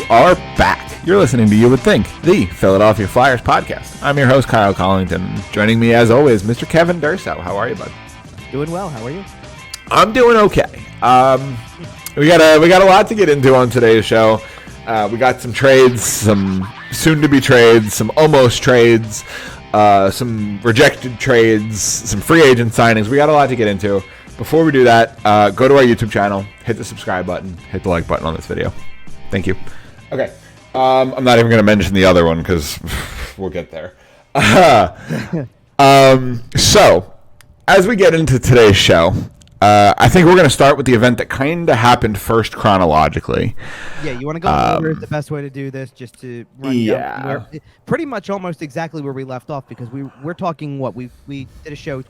are back. You're listening to You Would Think, the Philadelphia Flyers podcast. I'm your host, Kyle Collington. Joining me, as always, Mr. Kevin Dursow. How are you, bud? Doing well. How are you? I'm doing okay. We got a lot to get into on today's show. We got some trades, some soon-to-be trades, some almost trades, some rejected trades, some free agent signings. We got a lot to get into. Before we do that, go to our YouTube channel, hit the subscribe button, hit the like button on this video. Thank you. Okay. I'm not even going to mention the other one because we'll get there. So, as we get into today's show, I think we're going to start with the event that kind of happened first chronologically. Yeah, you want to go in order is the best way to do this, just to run down pretty much almost exactly where we left off, because we're talking we did a show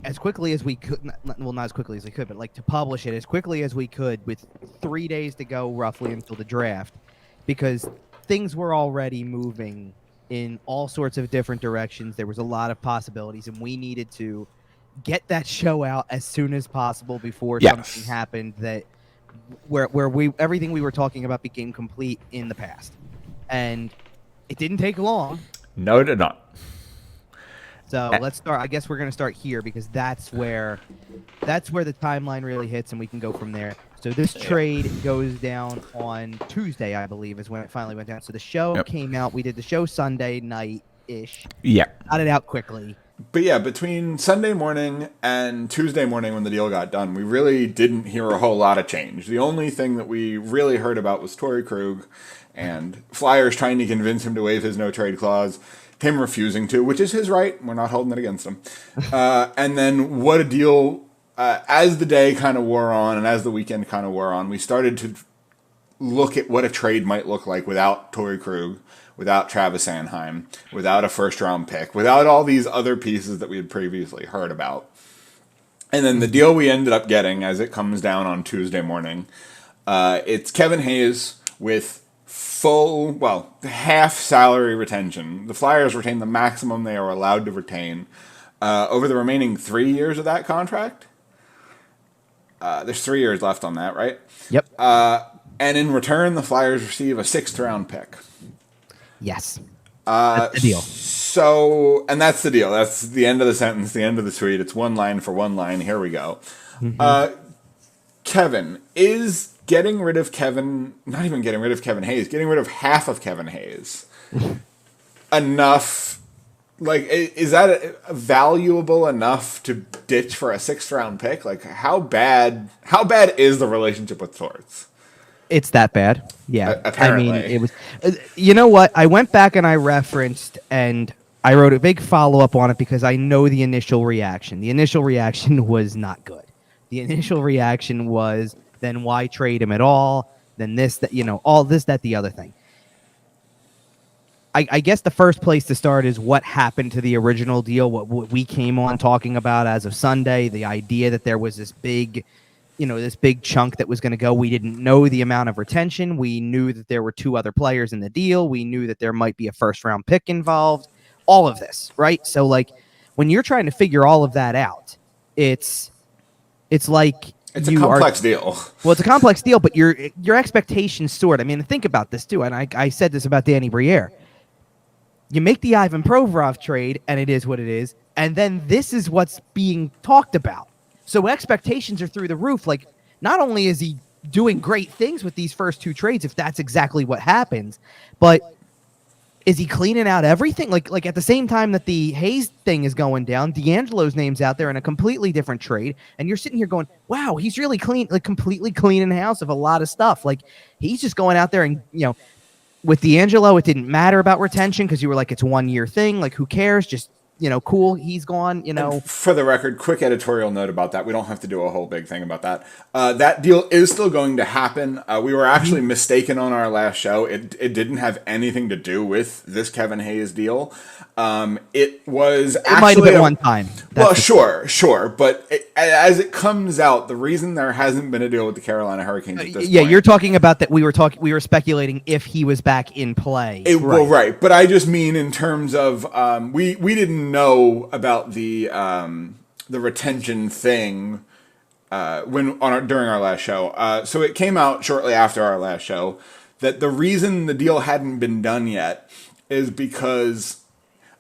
as quickly as we could, well, not as quickly as we could, but like to publish it as quickly as we could with 3 days to go roughly until the draft, because things were already moving in all sorts of different directions. There was a lot of possibilities, and we needed to get that show out as soon as possible before something happened that where everything we were talking about became complete in the past. And it didn't take long. No, it did not. So let's start. I guess we're going to start here because that's where the timeline really hits, and we can go from there. So this trade goes down on Tuesday, I believe, is when it finally went down. So the show came out. We did the show Sunday night-ish. Yeah. Got it out quickly. But yeah, between Sunday morning and Tuesday morning when the deal got done, we really didn't hear a whole lot of change. The only thing that we really heard about was Torrey Krug and Flyers trying to convince him to waive his no-trade clause. Him refusing to, which is his right. We're not holding it against him. And then what a deal. As the day kind of wore on and as the weekend kind of wore on, we started to look at what a trade might look like without Torrey Krug, without Travis Sanheim, without a first-round pick, without all these other pieces that we had previously heard about. And then the deal we ended up getting as it comes down on Tuesday morning, it's Kevin Hayes with half salary retention. The Flyers retain the maximum they are allowed to retain over the remaining 3 years of that contract. There's 3 years left on that, right? Yep. And in return, the Flyers receive a 6th-round pick. Yes. That's the deal. So, and that's the deal. That's the end of the sentence, the end of the tweet. It's one line for one line. Here we go. Mm-hmm. Kevin, is getting rid of Kevin, not even getting rid of Kevin Hayes, getting rid of half of Kevin Hayes enough? Like, is that valuable enough to ditch for a 6th-round pick? Like, how bad is the relationship with Torts? It's that bad. Yeah. Apparently. I mean, it was, you know what? I went back and I referenced and I wrote a big follow-up on it because I know the initial reaction. The initial reaction was not good. The initial reaction was, then why trade him at all? Then this, that, all this, that, the other thing. I guess the first place to start is what happened to the original deal, what we came on talking about as of Sunday, the idea that there was this big chunk that was going to go. We didn't know the amount of retention. We knew that there were 2 other players in the deal. We knew that there might be a 1st-round pick involved. All of this, right? So, like, when you're trying to figure all of that out, it's like it's a complex deal. Well, it's a complex deal, but your expectations soared. I mean, think about this too, and I said this about Danny Briere. You make the Ivan Provorov trade, and it is what it is, and then this is what's being talked about. So expectations are through the roof. Like, not only is he doing great things with these first 2 trades, if that's exactly what happens, but is he cleaning out everything? Like at the same time that the Hayes thing is going down, DeAngelo's name's out there in a completely different trade, and you're sitting here going, wow, he's really clean, like completely cleaning house of a lot of stuff. Like, he's just going out there and, with DeAngelo, it didn't matter about retention because you were like, it's a 1-year thing. Like, who cares? Just, cool. He's gone, And for the record, quick editorial note about that. We don't have to do a whole big thing about that. That deal is still going to happen. We were actually mistaken on our last show. It didn't have anything to do with this Kevin Hayes deal. It was actually... It might have been one time. Well, sure. But as it comes out, the reason there hasn't been a deal with the Carolina Hurricanes at this point... Yeah, you're talking about that we were speculating if he was back in play. Well, right. But I just mean in terms of... we didn't know about the retention thing during our last show. So it came out shortly after our last show that the reason the deal hadn't been done yet is because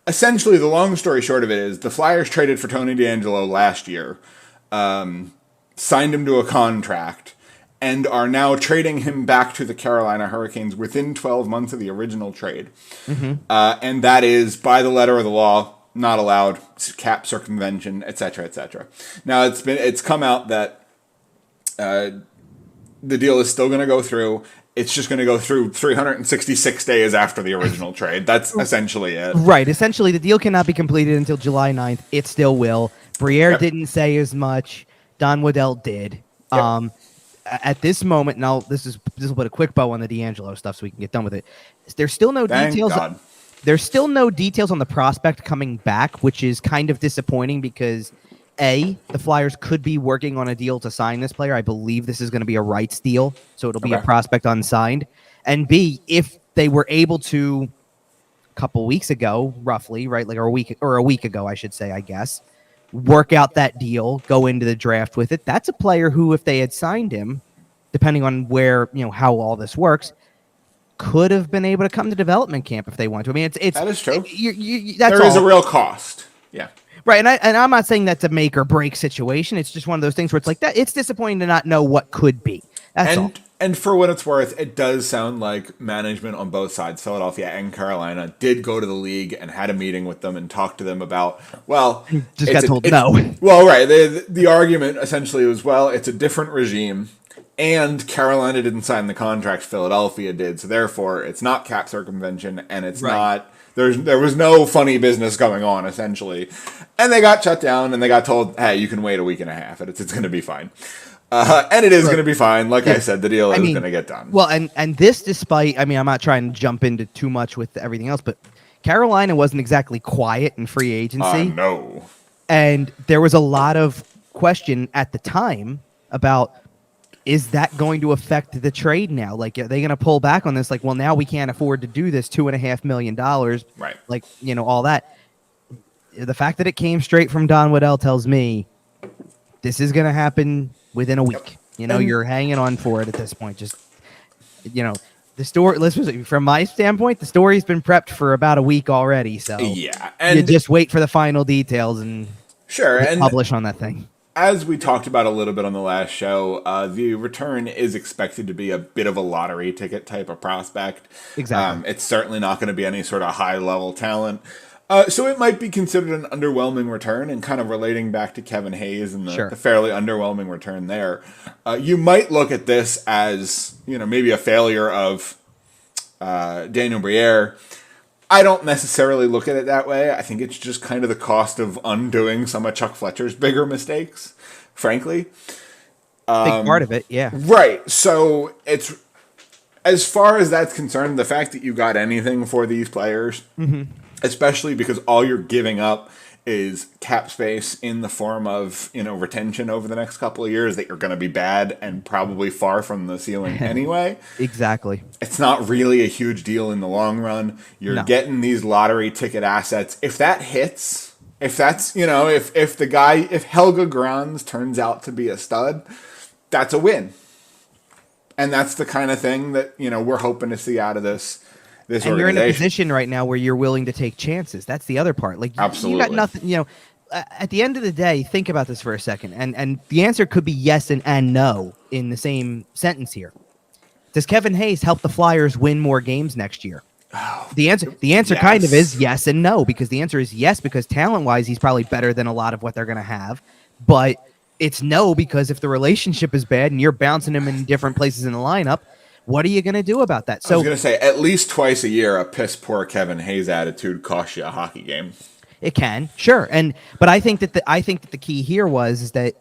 essentially the long story short of it is the Flyers traded for Tony DeAngelo last year, signed him to a contract, and are now trading him back to the Carolina Hurricanes within 12 months of the original trade. And that is, by the letter of the law, not allowed, cap circumvention, etc., etc. Now, it's come out that the deal is still going to go through. It's just going to go through 366 days after the original trade. That's essentially it. Right. Essentially, the deal cannot be completed until July 9th. It still will. Briere didn't say as much. Don Waddell did. Yep. At this moment, now this will put a quick bow on the DeAngelo stuff so we can get done with it. There's still no details. There's still no details on the prospect coming back, which is kind of disappointing because the Flyers could be working on a deal to sign this player. I believe this is going to be a rights deal, so it'll be a prospect unsigned. And B, if they were able to a couple weeks ago, roughly, right, like a week ago, I should say, I guess, work out that deal, go into the draft with it. That's a player who, if they had signed him, depending on where, how all this works, could have been able to come to development camp if they want to. I mean, it's that is true. There is a real cost. Yeah. Right. And I'm not saying that's a make or break situation. It's just one of those things where it's like that. It's disappointing to not know what could be. That's all. And for what it's worth, it does sound like management on both sides, Philadelphia and Carolina, did go to the league and had a meeting with them and talked to them about, just got told no. Well, right. The argument essentially was, it's a different regime, and Carolina didn't sign the contract, Philadelphia did, so therefore it's not cap circumvention, and it's not, there was no funny business going on, essentially. And they got shut down, and they got told, hey, you can wait a week and a half, and it's going to be fine. And it is going to be fine. Like I said, the deal is going to get done. Well, and this despite, I'm not trying to jump into too much with everything else, but Carolina wasn't exactly quiet in free agency. No. And there was a lot of question at the time about, is that going to affect the trade now? Like, are they going to pull back on this? Like, well, now we can't afford to do this $2.5 million. Right. Like, all that. The fact that it came straight from Don Waddell tells me this is going to happen within a week. You're hanging on for it at this point. Just, the story, listen, from my standpoint, the story's been prepped for about a week already. So and you just wait for the final details and publish on that thing. As we talked about a little bit on the last show, the return is expected to be a bit of a lottery ticket type of prospect. Exactly. It's certainly not going to be any sort of high-level talent. So it might be considered an underwhelming return, and kind of relating back to Kevin Hayes and the fairly underwhelming return there. You might look at this as, maybe a failure of Danny Briere. I don't necessarily look at it that way. I think it's just kind of the cost of undoing some of Chuck Fletcher's bigger mistakes, frankly. Big part of it, yeah. Right. So it's, as far as that's concerned, the fact that you got anything for these players, especially because all you're giving up is cap space in the form of, retention over the next couple of years that you're going to be bad and probably far from the ceiling anyway. Exactly. It's not really a huge deal in the long run. You're getting these lottery ticket assets. If that hits, if that's, if Helga Grans turns out to be a stud, that's a win. And that's the kind of thing that, we're hoping to see out of this and you're in a position right now where you're willing to take chances. That's the other part. Like, absolutely. You got nothing, at the end of the day, think about this for a second. And the answer could be yes and no in the same sentence here. Does Kevin Hayes help the Flyers win more games next year? Oh, the answer kind of is yes and no, because the answer is yes, because talent-wise, he's probably better than a lot of what they're going to have. But it's no, because if the relationship is bad and you're bouncing him in different places in the lineup, what are you going to do about that? So I was going to say, at least twice a year, a piss-poor Kevin Hayes attitude costs you a hockey game. It can, sure, but I think that the key here is that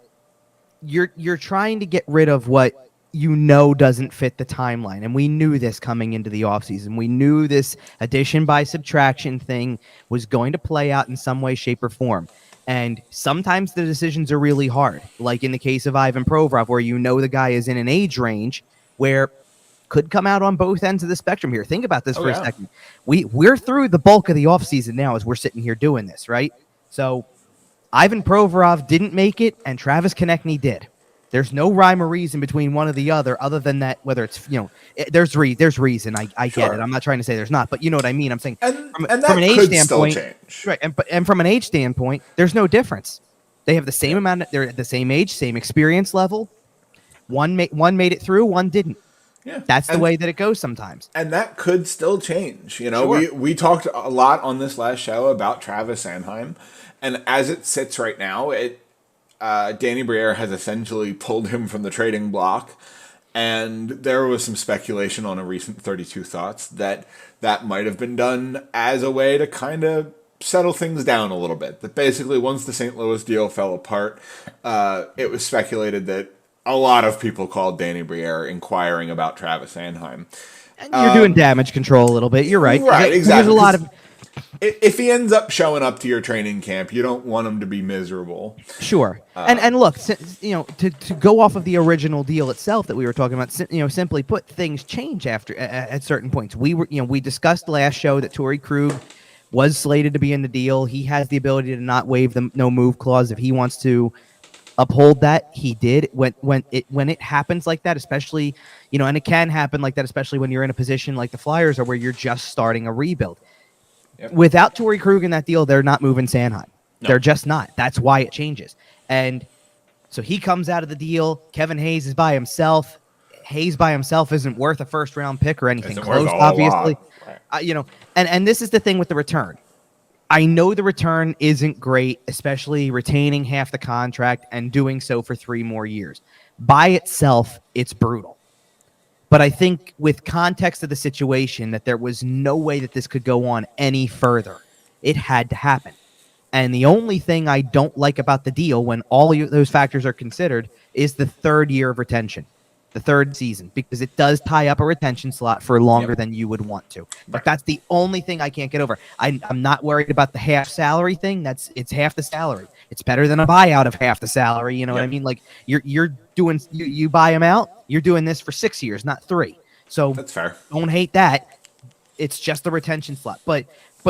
you're trying to get rid of what doesn't fit the timeline, and we knew this coming into the offseason. We knew this addition by subtraction thing was going to play out in some way, shape, or form. And sometimes the decisions are really hard, like in the case of Ivan Provorov, where the guy is in an age range where could come out on both ends of the spectrum here. Think about this for a second. We're through the bulk of the offseason now as we're sitting here doing this, right? So Ivan Provorov didn't make it, and Travis Konechny did. There's no rhyme or reason between one or the other than that, whether it's, there's reason. I Sure. get it. I'm not trying to say there's not, but you know what I mean? I'm saying And from that an age could standpoint, still change. right. And from an age standpoint, there's no difference. They have the same amount. They're at the same age, same experience level. One made it through, one didn't. Yeah. That's the way that it goes sometimes. And that could still change. You know, Sure. we talked a lot on this last show about Travis Sanheim. And as it sits right now, Danny Briere has essentially pulled him from the trading block. And there was some speculation on a recent 32 Thoughts that might have been done as a way to kind of settle things down a little bit. That basically, once the St. Louis deal fell apart, it was speculated that a lot of people called Danny Briere inquiring about Travis Sanheim. And you're doing damage control a little bit. You're right. Right, exactly. There's a lot of... If he ends up showing up to your training camp, you don't want him to be miserable. Sure. And look, to go off of the original deal itself that we were talking about, simply put, things change at certain points. We discussed last show that Torrey Krug was slated to be in the deal. He has the ability to not waive the no move clause if he wants to uphold that. He did. When it happens like that, especially, and it can happen like that, especially when you're in a position like the Flyers are where you're just starting a rebuild. Yep. Without Torrey Krug in that deal, they're not moving Sanheim. No. They're just not. That's why it changes. And so he comes out of the deal. Kevin Hayes is by himself. Hayes by himself isn't worth a first-round pick or anything close, obviously. Right. And this is the thing with the return. I know the return isn't great, especially retaining half the contract and doing so for 3 more years. By itself, it's brutal. But I think with context of the situation that there was no way that this could go on any further. It had to happen. And the only thing I don't like about the deal when all those factors are considered is the 3rd year of retention, the 3rd season, because it does tie up a retention slot for longer than you would want to. But that's the only thing I can't get over. I'm not worried about the half salary thing. It's half the salary. It's better than a buyout of half the salary. You know what I mean? Like you're doing, you buy him out. You're doing this for 6 years, not 3. So that's fair. Don't hate that. It's just the retention slot. But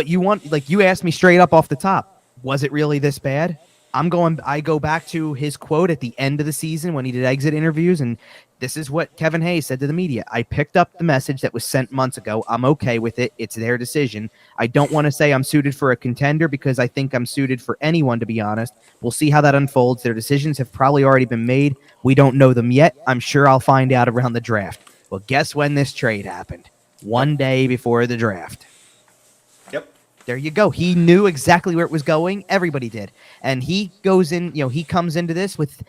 you want, like you asked me straight up off the top, was it really this bad? I go back to his quote at the end of the season when he did exit interviews, and this is what Kevin Hayes said to the media. I picked up the message that was sent months ago. I'm okay with it. It's their decision. I don't want to say I'm suited for a contender because I think I'm suited for anyone, to be honest. We'll see how that unfolds. Their decisions have probably already been made. We don't know them yet. I'm sure I'll find out around the draft. Well, guess when this trade happened? 1 day before the draft. Yep. There you go. He knew exactly where it was going. Everybody did. And he goes in, he comes into this with,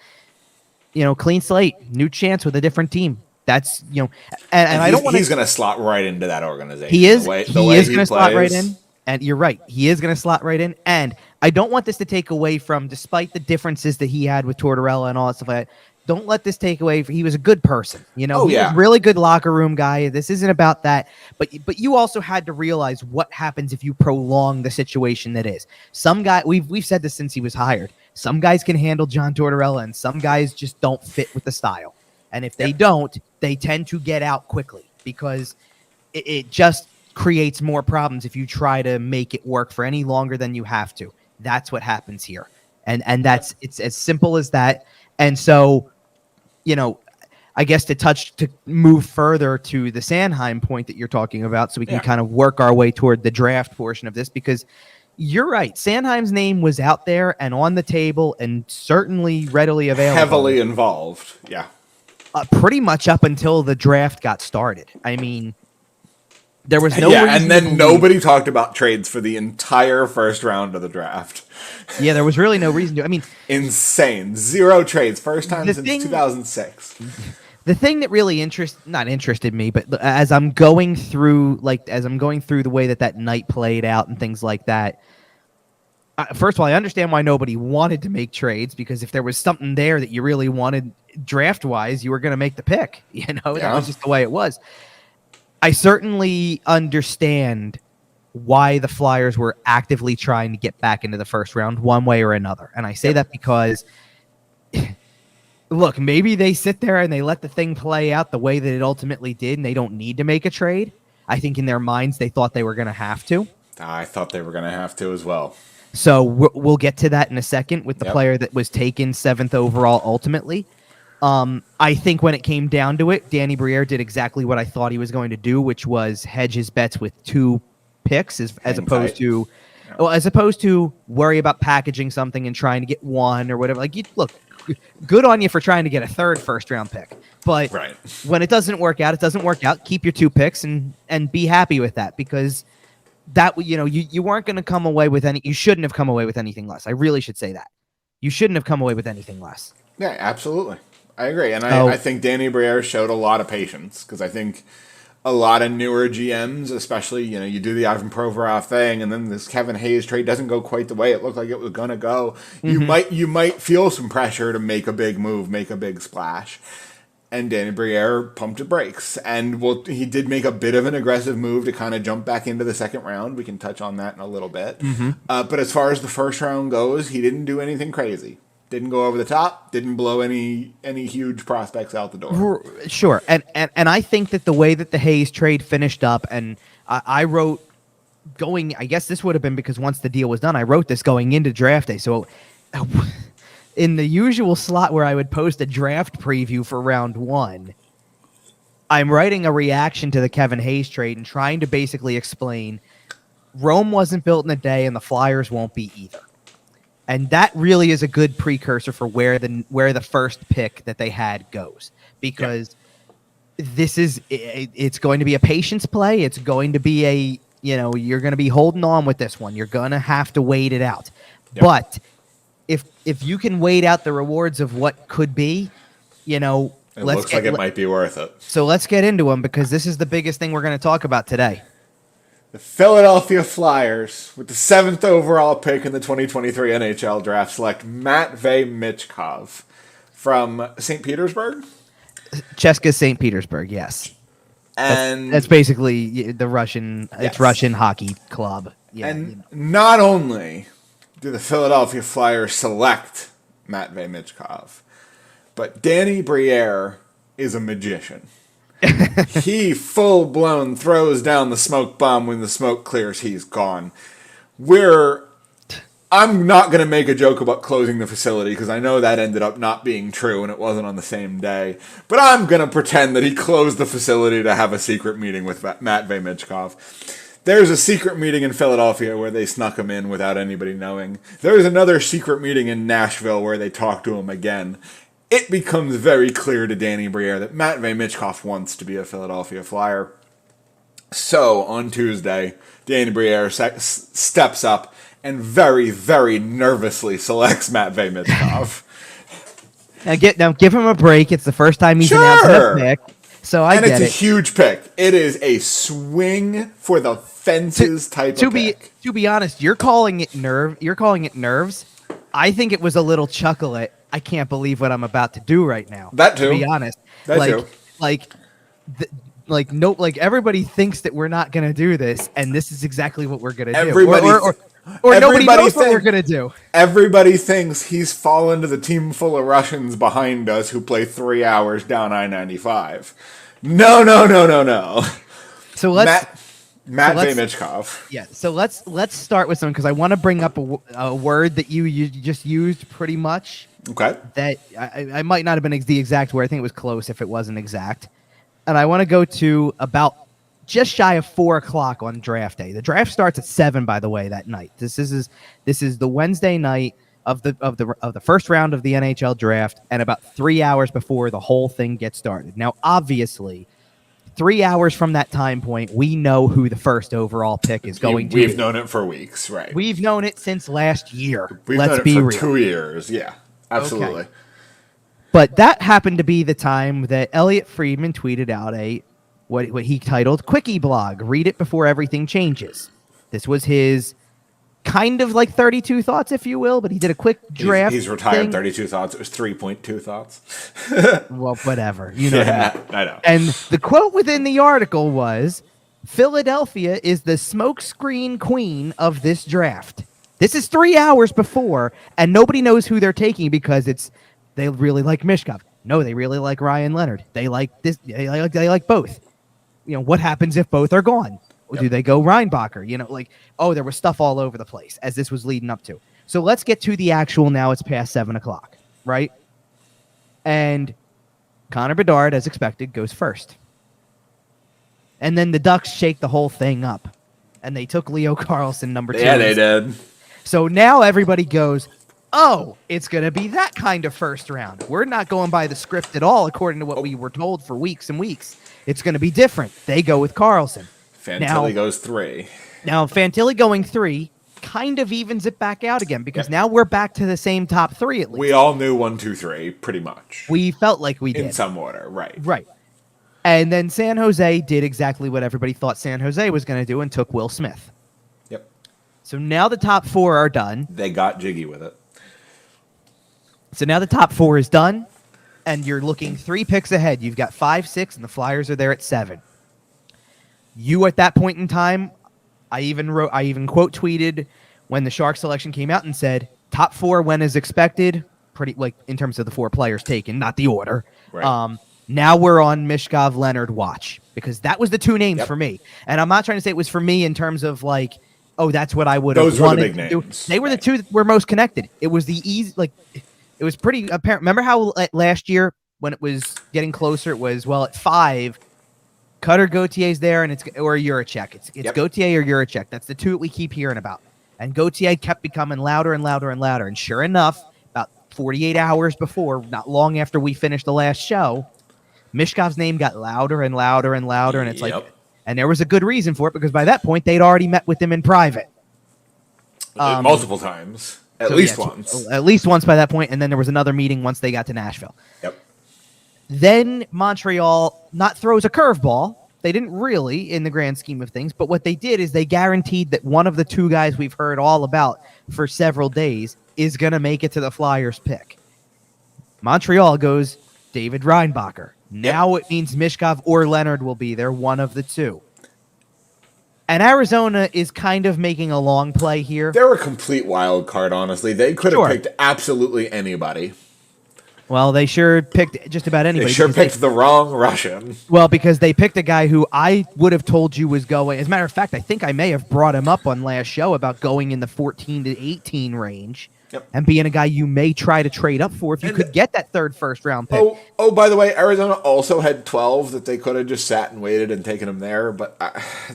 clean slate, new chance with a different team. That's, and I don't want he's going to slot right into that organization. He is. He is going to slot right in. And you're right. He is going to slot right in. And I don't want this to take away from, despite the differences that he had with Tortorella and all that stuff like that, don't let this take away. He was a good person. He was a really good locker room guy. This isn't about that. But you also had to realize what happens if you prolong the situation that is. Some guy, we've said this since he was hired. Some guys can handle John Tortorella, and some guys just don't fit with the style. And if they don't, they tend to get out quickly because it just creates more problems if you try to make it work for any longer than you have to. That's what happens here. And it's as simple as that. And so, I guess to move further to the Sanheim point that you're talking about, so we can kind of work our way toward the draft portion of this, because you're right. Sanheim's name was out there and on the table and certainly readily available. Heavily involved. Yeah. Pretty much up until the draft got started. I mean, there was no reason and then nobody talked about trades for the entire first round of the draft. Yeah, there was really no reason to. I mean, insane. 0 trades. First time since 2006. The thing that really not interested me, but as I'm going through the way that night played out and things like that, first of all, I understand why nobody wanted to make trades, because if there was something there that you really wanted draft-wise, you were going to make the pick. That was just the way it was. I certainly understand why the Flyers were actively trying to get back into the first round one way or another. And I say that because, look, maybe they sit there and they let the thing play out the way that it ultimately did, and they don't need to make a trade. I think in their minds they thought they were going to have to. I thought they were going to have to as well. So we'll get to that in a second with the player that was taken 7th overall ultimately. I think when it came down to it, Danny Briere did exactly what I thought he was going to do, which was hedge his bets with 2 picks as opposed tight. to as opposed to worry about packaging something and trying to get 1 or whatever. Like, look, good on you for trying to get a 3rd first-round pick. But Right. when it doesn't work out, it doesn't work out. Keep your 2 picks and be happy with that, because that, you weren't going to come away with you shouldn't have come away with anything less. I really should say that. You shouldn't have come away with anything less. Yeah, absolutely. I agree. And I think Danny Briere showed a lot of patience, because I think a lot of newer GMs, especially, you do the Ivan Provorov thing, and then this Kevin Hayes trade doesn't go quite the way it looked like it was going to go. Mm-hmm. You might feel some pressure to make a big move, make a big splash. And Danny Briere pumped the brakes. And he did make a bit of an aggressive move to kind of jump back into the second round. We can touch on that in a little bit. Mm-hmm. But as far as the first round goes, he didn't do anything crazy. Didn't go over the top. Didn't blow any huge prospects out the door. Sure, and I think that the way that the Hayes trade finished up, and I wrote I guess this would have been because once the deal was done, I wrote this going into draft day. So in the usual slot where I would post a draft preview for round 1, I'm writing a reaction to the Kevin Hayes trade and trying to basically explain Rome wasn't built in a day, and the Flyers won't be either. And that really is a good precursor for where the first pick that they had goes, because it's going to be a patience play. It's going to be you're going to be holding on with this one. You're going to have to wait it out. Yep. But if you can wait out the rewards of what could be, it looks like it might be worth it. So let's get into them, because this is the biggest thing we're going to talk about today. The Philadelphia Flyers, with the 7th overall pick in the 2023 NHL Draft, select Matvei Michkov from St. Petersburg? Cheska St. Petersburg, yes. And that's basically the Russian. Yes. It's Russian hockey club. Yeah, and not only do the Philadelphia Flyers select Matvei Michkov, but Danny Briere is a magician. He full-blown throws down the smoke bomb. When the smoke clears, he's gone. I'm not going to make a joke about closing the facility, because I know that ended up not being true and it wasn't on the same day. But I'm going to pretend that he closed the facility to have a secret meeting with Matvei Michkov. There's a secret meeting in Philadelphia where they snuck him in without anybody knowing. There's another secret meeting in Nashville where they talk to him again. It becomes very clear to Danny Briere that Matvei Michkov wants to be a Philadelphia Flyer. So, on Tuesday, Danny Briere steps up and very, very nervously selects Matvei Michkov. Now give him a break. It's the first time he's announced a pick. So and it's a huge pick. It is a swing for the fences type of pick. To be honest, you're calling it nerves. I think it was a little chuckle at, I can't believe what I'm about to do right now. That too. To be honest, everybody thinks that we're not going to do this, and this is exactly what we're going to do. Or nobody knows what we're going to do. Everybody thinks he's fallen to the team full of Russians behind us who play 3 hours down I-95. No. So Matvei Michkov. Yeah. So let's start with some, because I want to bring up a word that you just used pretty much. Okay. That I might not have been the exact word. I think it was close if it wasn't exact. And I want to go to about just shy of 4:00 on draft day. The draft starts at 7, by the way, that night. This is the Wednesday night of the first round of the NHL draft, and about 3 hours before the whole thing gets started. Now, obviously, 3 hours from that time point, we know who the first overall pick is going to be. We've known it for weeks, right? We've known it since last year. Let's be real. 2 years, yeah. Absolutely. Okay. But that happened to be the time that Elliot Friedman tweeted out what he titled Quickie Blog. Read it before everything changes. This was his kind of like 32 thoughts, if you will, but he did a quick draft. He's retired 32 thoughts. It was 3.2 thoughts. Well, whatever. You know what I mean? I know. And the quote within the article was, Philadelphia is the smokescreen queen of this draft. This is 3 hours before, and nobody knows who they're taking because they really like Michkov. No, they really like Ryan Leonard. They like this. They like both. What happens if both are gone? Yep. Do they go Reinbacher? There was stuff all over the place as this was leading up to. So let's get to the actual. Now it's past 7:00, right? And Connor Bedard, as expected, goes first. And then the Ducks shake the whole thing up. And they took Leo Carlsson, number 2. Yeah, they did. So now everybody goes, oh, it's going to be that kind of first round. We're not going by the script at all, according to what we were told for weeks and weeks. It's going to be different. They go with Carlsson. Fantilli goes 3. Now, Fantilli going 3 kind of evens it back out again because now we're back to the same top 3 at least. We all knew 1, 2, 3, pretty much. We felt like we did. In some order, right. Right. And then San Jose did exactly what everybody thought San Jose was going to do and took Will Smith. Yep. So now the top 4 are done. They got jiggy with it. So now the top 4 is done, and you're looking 3 picks ahead. You've got 5, 6, and the Flyers are there at 7. You, at that point in time, I even quote tweeted when the Sharks selection came out and said, top 4 when as expected, pretty like in terms of the 4 players taken, not the order. Right. Now we're on Michkov Leonard watch because that was the 2 names for me. And I'm not trying to say it was for me in terms of like, oh, that's what I would have wanted. Those were the big names. They were the 2 that were most connected. It was the easy, like, it was pretty apparent. Remember how last year when it was getting closer, it was, well, at 5, Cutter Gautier's there, and or Juracek. It's Gauthier or Juracek. That's the 2 that we keep hearing about. And Gauthier kept becoming louder and louder and louder. And sure enough, about 48 hours before, not long after we finished the last show, Mishkov's name got louder and louder and louder. And it's like, and there was a good reason for it because by that point, they'd already met with him in private. Multiple times. At least once. At least once by that point, and then there was another meeting once they got to Nashville. Yep. Then Montreal not throws a curveball. They didn't really in the grand scheme of things, but what they did is they guaranteed that one of the 2 guys we've heard all about for several days is going to make it to the Flyers pick. Montreal goes David Reinbacher. Now it means Michkov or Leonard will be there, one of the 2. And Arizona is kind of making a long play here. They're a complete wild card, honestly. They could have picked absolutely anybody. Well, they sure picked just about anybody. They sure picked the wrong Russian. Well, because they picked a guy who I would have told you was going. As a matter of fact, I think I may have brought him up on last show about going in the 14 to 18 range. Yep. And being a guy you may try to trade up for if you could get that 3rd first-round pick. Oh, by the way, Arizona also had 12 that they could have just sat and waited and taken him there, but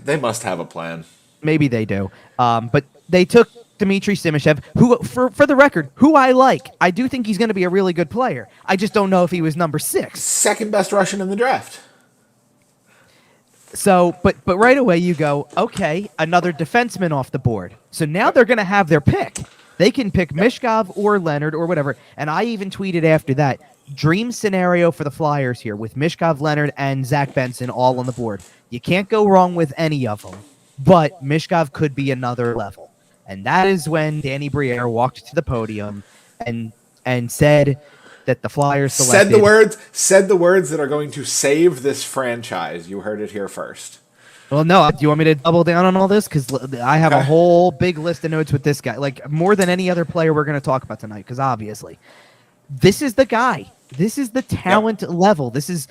they must have a plan. Maybe they do. But they took Dmitry Simashev, who, for the record, who I like. I do think he's going to be a really good player. I just don't know if he was number 6. Second best Russian in the draft. So, but right away you go, okay, another defenseman off the board. So now they're going to have their pick. They can pick Michkov or Leonard or whatever. And I even tweeted after that, dream scenario for the Flyers here with Michkov, Leonard, and Zach Benson all on the board. You can't go wrong with any of them, but Michkov could be another level. And that is when Danny Briere walked to the podium and said that the Flyers selected... Said the words that are going to save this franchise. You heard it here first. Well, no. Do you want me to double down on all this? Because I have a whole big list of notes with this guy. Like, more than any other player we're going to talk about tonight, because obviously. This is the guy. This is the talent level. This is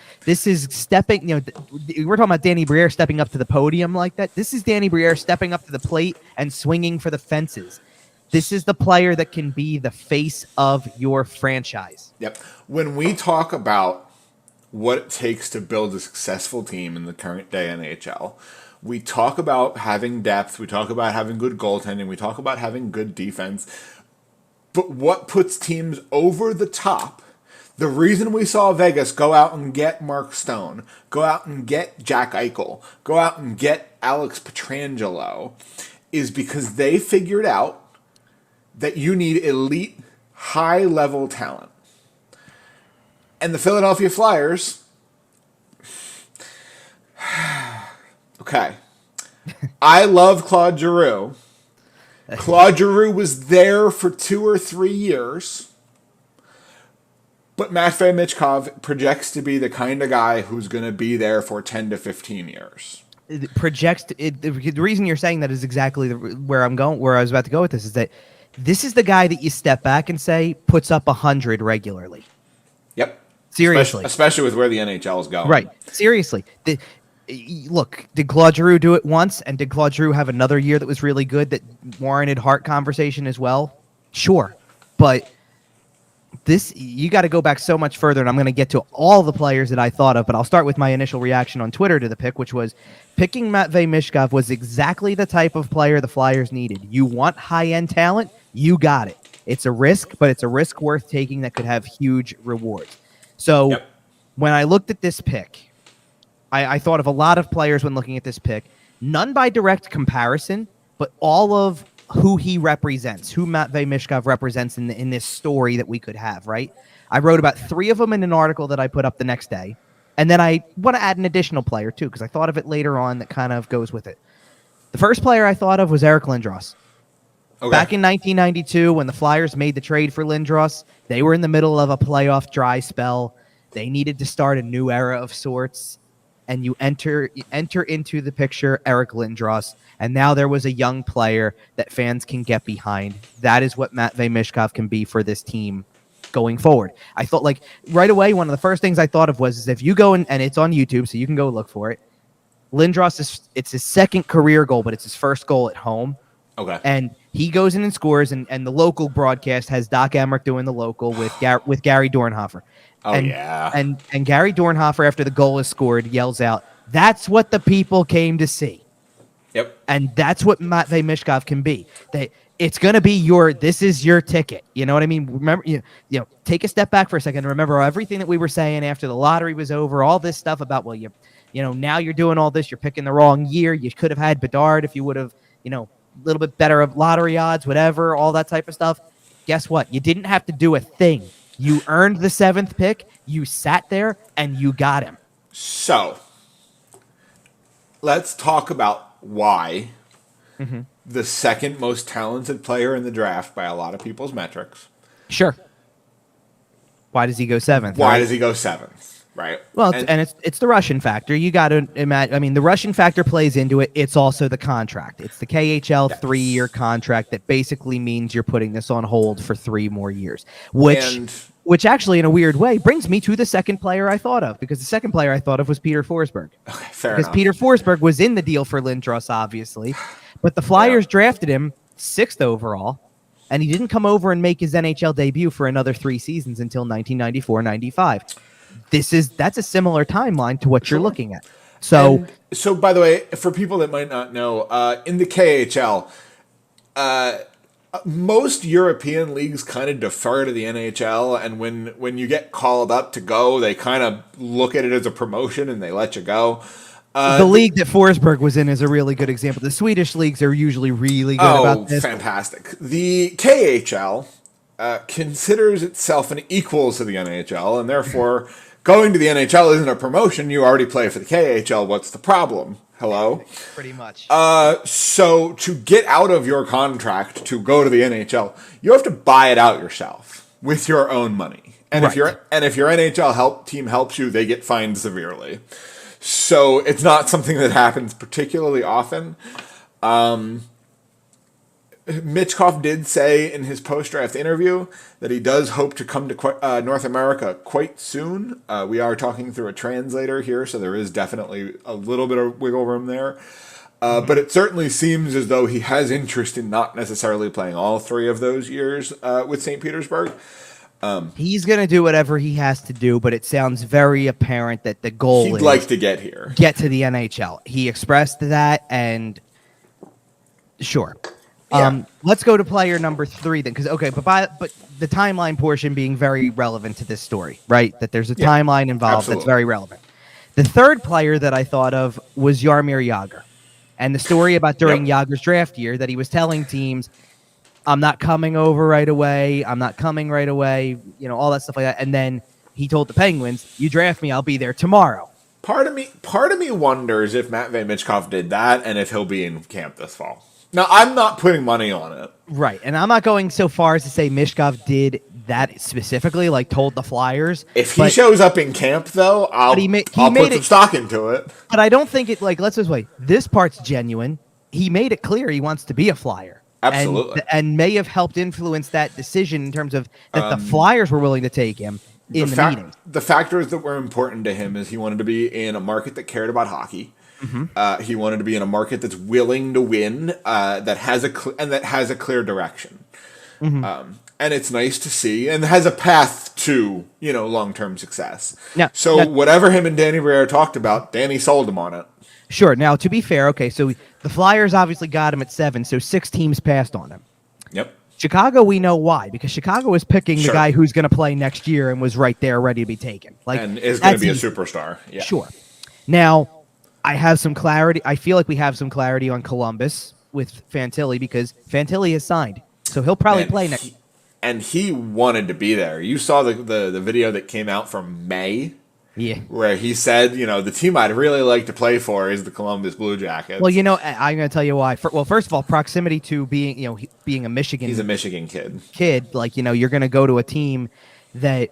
stepping, we're talking about Danny Briere stepping up to the podium like that. This is Danny Briere stepping up to the plate and swinging for the fences. This is the player that can be the face of your franchise. Yep. When we talk about what it takes to build a successful team in the current day NHL, we talk about having depth, we talk about having good goaltending, we talk about having good defense. But what puts teams over the top, the reason we saw Vegas go out and get Marc Staal, go out and get Jack Eichel, go out and get Alex Pietrangelo, is because they figured out that you need elite, high-level talent. And the Philadelphia Flyers... Okay. I love Claude Giroux. Claude Giroux was there for 2 or 3 years. But Matvei Michkov projects to be the kind of guy who's going to be there for 10 to 15 years. The reason you're saying that is exactly where I was about to go with this, is that this is the guy that you step back and say puts up 100 regularly. Yep. Seriously. Especially with where the NHL is going. Right. Seriously. Look, did Claude Giroux do it once, and did Claude Giroux have another year that was really good that warranted Hart conversation as well? Sure. But this you got to go back so much further, and I'm going to get to all the players that I thought of, but I'll start with my initial reaction on Twitter to the pick, which was picking Matvei Michkov was exactly the type of player the Flyers needed. You want high-end talent, you got it. It's a risk, but it's a risk worth taking that could have huge rewards. So when I looked at this pick, I thought of a lot of players when looking at this pick, none by direct comparison, but all of who he represents, who Matvei Michkov represents in this story that we could have, right? I wrote about 3 of them in an article that I put up the next day. And then I want to add an additional player, too, because I thought of it later on that kind of goes with it. The first player I thought of was Eric Lindros. Okay. Back in 1992, when the Flyers made the trade for Lindros, they were in the middle of a playoff dry spell. They needed to start a new era of sorts. And you enter into the picture Eric Lindros, and now there was a young player that fans can get behind. That is what Matvei Michkov can be for this team going forward. I thought, like, right away, one of the first things I thought of was if you go and it's on YouTube, so you can go look for it. Lindros, it's his second career goal, but it's his first goal at home. Okay. And he goes in and scores, and the local broadcast has Doc Emmerich doing the local with Gary Dornhofer. And Gary Dornhofer, after the goal is scored, yells out, "That's what the people came to see." Yep. And that's what Matvei Michkov can be. It's going to be this is your ticket. You know what I mean? Remember, you know, take a step back for a second and remember everything that we were saying after the lottery was over, all this stuff about, well, you know, now you're doing all this, you're picking the wrong year. You could have had Bedard if you would have, you know, a little bit better of lottery odds, whatever, all that type of stuff. Guess what? You didn't have to do a thing. You earned the 7th pick, you sat there, and you got him. So, let's talk about why the second most talented player in the draft by a lot of people's metrics. Sure. Why does he go 7th? Why does he go 7th? Right. Well, it's the Russian factor. You got to imagine. I mean, the Russian factor plays into it. It's also the contract. It's the KHL 3-year contract that basically means you're putting this on hold for 3 more years, which actually, in a weird way, brings me to the second player I thought of, because the second player I thought of was Peter Forsberg. Okay, fair because enough. Peter Forsberg was in the deal for Lindros, obviously, but the Flyers drafted him 6th overall, and he didn't come over and make his NHL debut for another 3 seasons until 1994-95. That's a similar timeline to what you're looking at. So by the way, for people that might not know, in the KHL, most European leagues kind of defer to the NHL, and when you get called up to go, they kind of look at it as a promotion and they let you go. The league that Forsberg was in is a really good example. The Swedish leagues are usually really good about this. Fantastic. The KHL considers itself an equal to the NHL, and therefore going to the NHL isn't a promotion. You already play for the KHL. What's the problem? Hello? Pretty much. So to get out of your contract to go to the NHL, you have to buy it out yourself with your own money. And if your NHL team helps you, they get fined severely. So it's not something that happens particularly often. Michkov did say in his post-draft interview that he does hope to come to North America quite soon. We are talking through a translator here, so there is definitely a little bit of wiggle room there. But it certainly seems as though he has interest in not necessarily playing all 3 of those years with St. Petersburg. He's going to do whatever he has to do, but it sounds very apparent that the goal He'd like to get here. Get to the NHL. He expressed that, and sure. Yeah. Let's go to player number 3 then, because but the timeline portion being very relevant to this story, right? That there's a timeline involved that's very relevant. The third player that I thought of was Jaromir Jagr, and the story about during Jagr's draft year that he was telling teams, "I'm not coming over right away. I'm not coming right away." You know, all that stuff like that. And then he told the Penguins, "You draft me, I'll be there tomorrow." Part of me wonders if Matvei Michkov did that and if he'll be in camp this fall. Now, I'm not putting money on it. Right, and I'm not going so far as to say Michkov did that specifically, like told the Flyers. If he shows up in camp, though, I'll put some stock into it. But I don't think let's just wait. This part's genuine. He made it clear he wants to be a Flyer. Absolutely. And may have helped influence that decision in terms of that the Flyers were willing to take him in the meeting. The factors that were important to him is he wanted to be in a market that cared about hockey. He wanted to be in a market that's willing to win, that has a clear direction. And it's nice to see, and has a path to, long-term success. Now, Whatever him and Danny Briere talked about, Danny sold him on it. Sure. Now, to be fair, okay, so the Flyers obviously got him at 7, so 6 teams passed on him. Yep. Chicago, we know why, because Chicago was picking the guy who's going to play next year and was right there ready to be taken. And is going to be a superstar. Yeah. Sure. Now, I have some clarity. I feel like we have some clarity on Columbus with Fantilli because Fantilli is signed, so he'll probably play next. And he wanted to be there. You saw the video that came out from May, where he said, the team I'd really like to play for is the Columbus Blue Jackets. Well, I'm going to tell you why. First of all, proximity to being, being a Michigan. He's a Michigan kid. You're going to go to a team that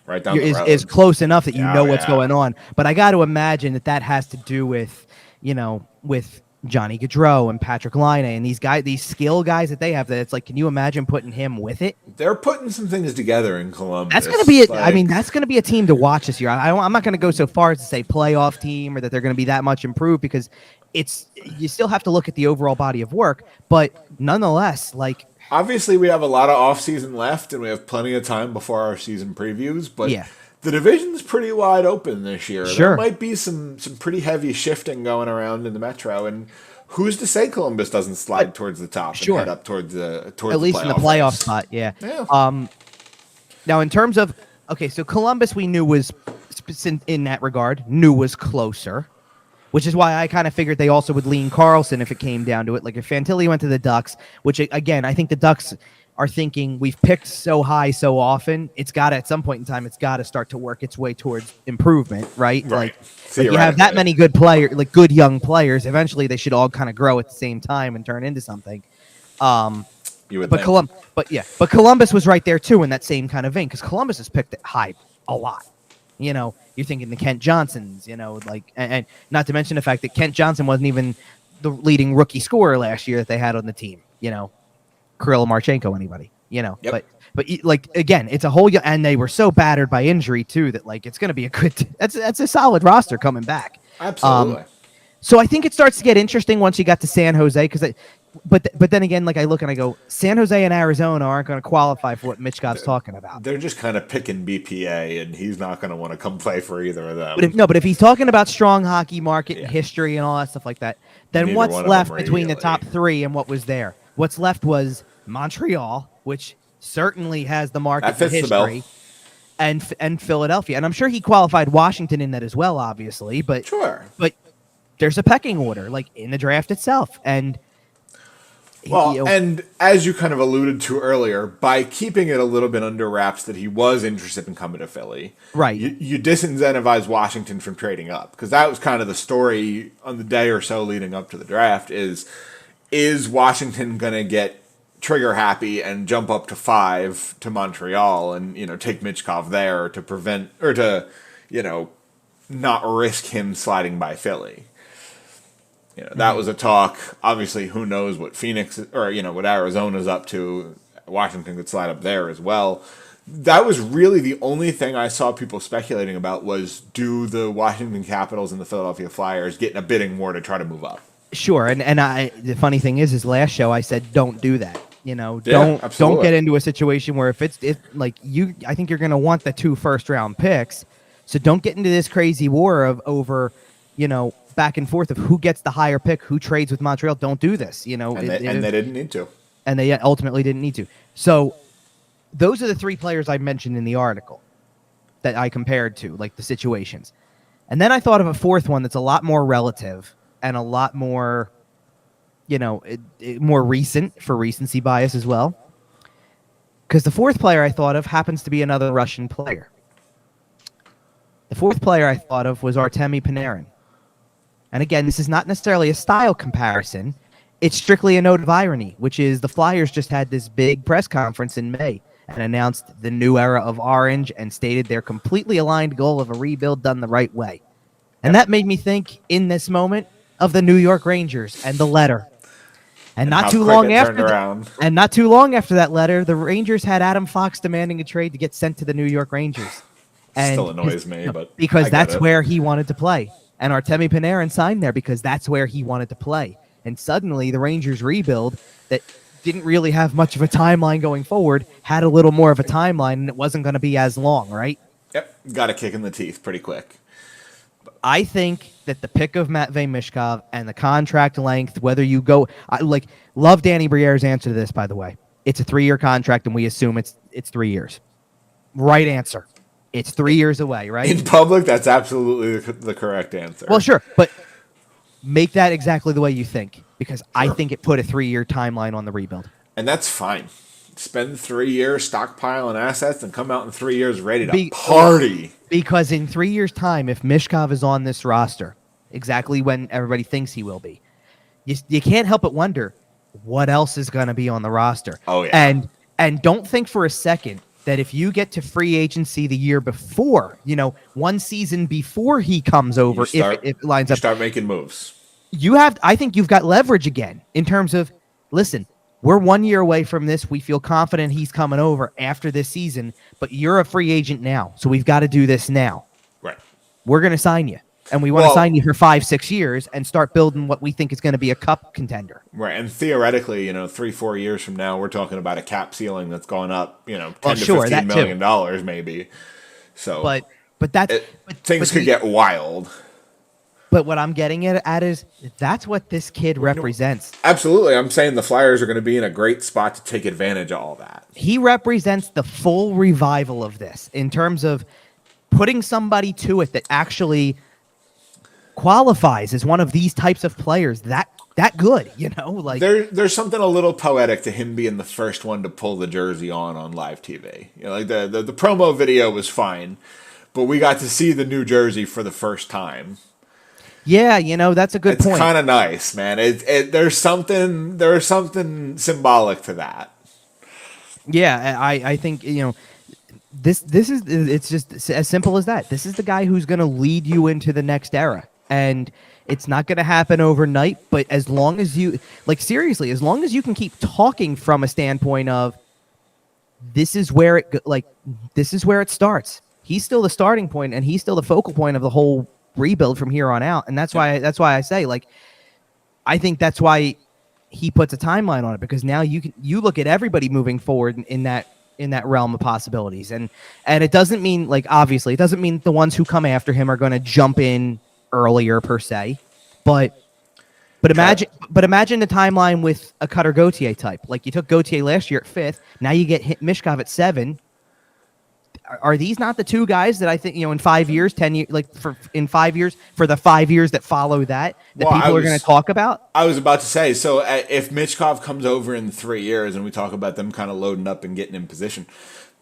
right down the road is close enough that you know what's going on. But I got to imagine that has to do with, with Johnny Gaudreau and Patrick Laine and these skill guys that they have. That it's like, can you imagine putting him with it? They're putting some things together in Columbus. That's going to be that's going to be a team to watch this year. I'm not going to go so far as to say playoff team or that they're going to be that much improved because you still have to look at the overall body of work. But nonetheless, obviously we have a lot of offseason left and we have plenty of time before our season previews. But the division's pretty wide open this year. Sure. There might be some pretty heavy shifting going around in the Metro, and who's to say Columbus doesn't slide towards the top and head up towards at least in the playoff spot. Yeah. Now in terms of so Columbus we knew was in that regard was closer, which is why I kind of figured they also would lean Carlson if it came down to it. Like if Fantilli went to the Ducks, which again I think the Ducks are thinking we've picked so high so often, it's got to, at some point in time, it's got to start to work its way towards improvement, right? Like you have that many good players, like good young players, eventually they should all kind of grow at the same time and turn into something. You would think. But Columbus was right there too in that same kind of vein because Columbus has picked it high a lot. You're thinking the Kent Johnsons, and not to mention the fact that Kent Johnson wasn't even the leading rookie scorer last year that they had on the team, Kirill Marchenko, anybody, but again, it's a whole, and they were so battered by injury too, that it's going to be a good, that's a solid roster coming back. Absolutely. So I think it starts to get interesting once you got to San Jose. But then again, I look and I go, San Jose and Arizona aren't going to qualify for what Michkov's talking about. They're just kind of picking BPA, and he's not going to want to come play for either of them. But if he's talking about strong hockey market and history and all that stuff like that, then what's left between the top 3 and what was there? What's left was Montreal, which certainly has the market for history, and Philadelphia. And I'm sure he qualified Washington in that as well, obviously. But sure. But there's a pecking order, in the draft itself. And and as you kind of alluded to earlier, by keeping it a little bit under wraps that he was interested in coming to Philly, right? You disincentivize Washington from trading up, because that was kind of the story on the day or so leading up to the draft. Is Washington going to get trigger happy and jump up to 5 to Montreal and take Michkov there to prevent or to not risk him sliding by Philly? That was a talk. Obviously, who knows what Phoenix or what Arizona's up to. Washington could slide up there as well. That was really the only thing I saw people speculating about was, do the Washington Capitals and the Philadelphia Flyers get in a bidding war to try to move up? Sure, and the funny thing is last show I said don't do that. Don't get into a situation where I think you're going to want the 2 first-round picks, so don't get into this crazy war over back and forth of who gets the higher pick, who trades with Montreal. Don't do this, and they didn't need to, and they ultimately didn't need to. So those are the 3 players I mentioned in the article that I compared to, the situations, and then I thought of a 4th one that's a lot more relative and a lot more, more recent for recency bias as well. Because the 4th player I thought of happens to be another Russian player. The 4th player I thought of was Artemi Panarin. And again, this is not necessarily a style comparison. It's strictly a note of irony, which is the Flyers just had this big press conference in May and announced the new era of orange and stated their completely aligned goal of a rebuild done the right way. And that made me think in this moment of the New York Rangers and the letter. And not too long after that letter, the Rangers had Adam Fox demanding a trade to get sent to the New York Rangers. And still annoys me, but because that's where he wanted to play. And Artemi Panarin signed there because that's where he wanted to play. And suddenly the Rangers rebuild that didn't really have much of a timeline going forward, had a little more of a timeline, and it wasn't going to be as long, right? Yep, got a kick in the teeth pretty quick. I think that the pick of Matvei Michkov and the contract length, whether you go, love Danny Briere's answer to this, by the way. It's a 3-year contract, and we assume it's 3 years. Right answer. It's 3 years away, right? In public, that's absolutely the correct answer. Well, sure, but make that exactly the way you think, because I think it put a 3-year timeline on the rebuild. And that's fine. Spend 3 years stockpiling assets and come out in 3 years ready to party. Because in 3 years' time, if Michkov is on this roster, exactly when everybody thinks he will be, you can't help but wonder what else is going to be on the roster. Oh, yeah. And don't think for a second that if you get to free agency the year before, one season before he comes over, if it lines up, start making moves. I think you've got leverage again in terms of, listen, we're 1 year away from this. We feel confident he's coming over after this season, but you're a free agent now, so we've got to do this now. Right. We're going to sign you, and we want to sign you for 5-6 years and start building what we think is going to be a cup contender. Right, and theoretically, 3-4 years from now, we're talking about a cap ceiling that's going up, $10 to $15 million maybe. So, things could get wild. But what I'm getting at is that's what this kid represents. Absolutely. I'm saying the Flyers are going to be in a great spot to take advantage of all that. He represents the full revival of this in terms of putting somebody to it that actually qualifies as one of these types of players that good, like there's something a little poetic to him being the first one to pull the jersey on live TV. The promo video was fine, but we got to see the new jersey for the first time. Yeah, that's a good point. It's kind of nice, man. There's something symbolic to that. Yeah, I think this is it's just as simple as that. This is the guy who's going to lead you into the next era, and it's not going to happen overnight. But as long as you seriously, as long as you can keep talking from a standpoint of this is where it starts. He's still the starting point, and he's still the focal point of the whole rebuild from here on out, and that's why I say I think that's why he puts a timeline on it, because now you look at everybody moving forward in that realm of possibilities, and it doesn't mean obviously it doesn't mean the ones who come after him are going to jump in earlier per se, but imagine the timeline with a Cutter Gauthier type. You took Gauthier last year at 5th, now you get Michkov at 7. Are these not the two guys that I think, in 5 years, 10 years, in 5 years, for the 5 years that follow that people are going to talk about? I was about to say, so if Michkov comes over in 3 years and we talk about them kind of loading up and getting in position,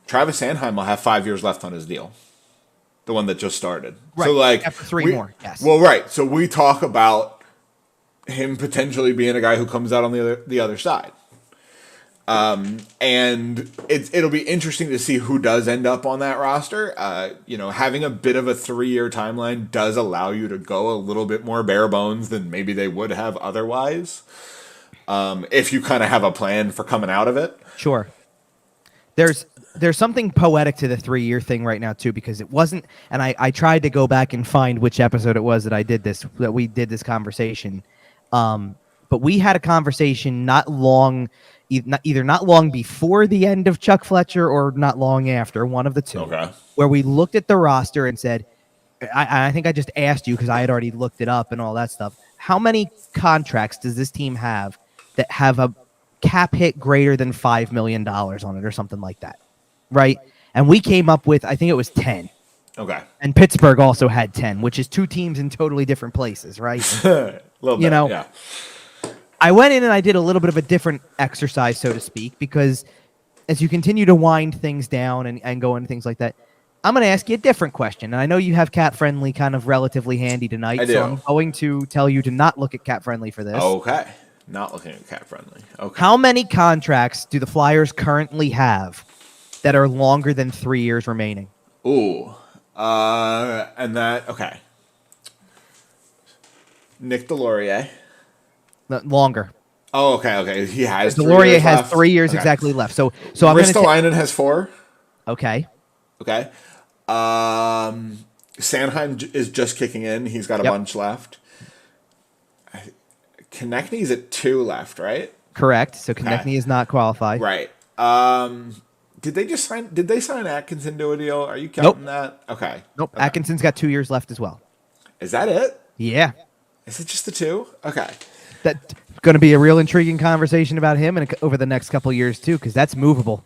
Travis Sanheim will have 5 years left on his deal. The one that just started. Right. So after 3 more, yes. Well, right. So we talk about him potentially being a guy who comes out on the other side. And it'll be interesting to see who does end up on that roster. Having a bit of a 3-year timeline does allow you to go a little bit more bare bones than maybe they would have otherwise. If you kind of have a plan for coming out of it. Sure. There's something poetic to the 3-year thing right now too, because it wasn't, and I tried to go back and find which episode it was that we did this conversation. But we had a conversation not long before the end of Chuck Fletcher or not long after, one of the two, where we looked at the roster and said, I think I just asked you because I had already looked it up and all that stuff. How many contracts does this team have that have a cap hit greater than $5 million on it or something like that? Right. And we came up with, I think it was 10. Okay. And Pittsburgh also had 10, which is two teams in totally different places. Right. A little bit, yeah. I went in and I did a little bit of a different exercise, so to speak, because as you continue to wind things down and go into things like that, I'm going to ask you a different question. And I know you have Cap Friendly kind of relatively handy tonight, so I'm going to tell you to not look at Cap Friendly for this. Okay. Not looking at Cap Friendly. Okay. How many contracts do the Flyers currently have that are longer than 3 years remaining? Ooh. Okay. Nick Delorier. Longer. Oh, okay. He has Delorier has 3 years exactly left. So I'm going to Ristolainen has 4. Okay. Sanheim is just kicking in. He's got a bunch left. Konechny's at 2 left, right? Correct. So Konechny is not qualified. Right. Did they sign Atkinson to a deal? Are you Nope. counting that? Okay. Nope. Okay. Atkinson's got 2 years left as well. Is that it? Yeah. Is it just the 2? Okay. That's going to be a real intriguing conversation about him over the next couple of years, too, because that's movable.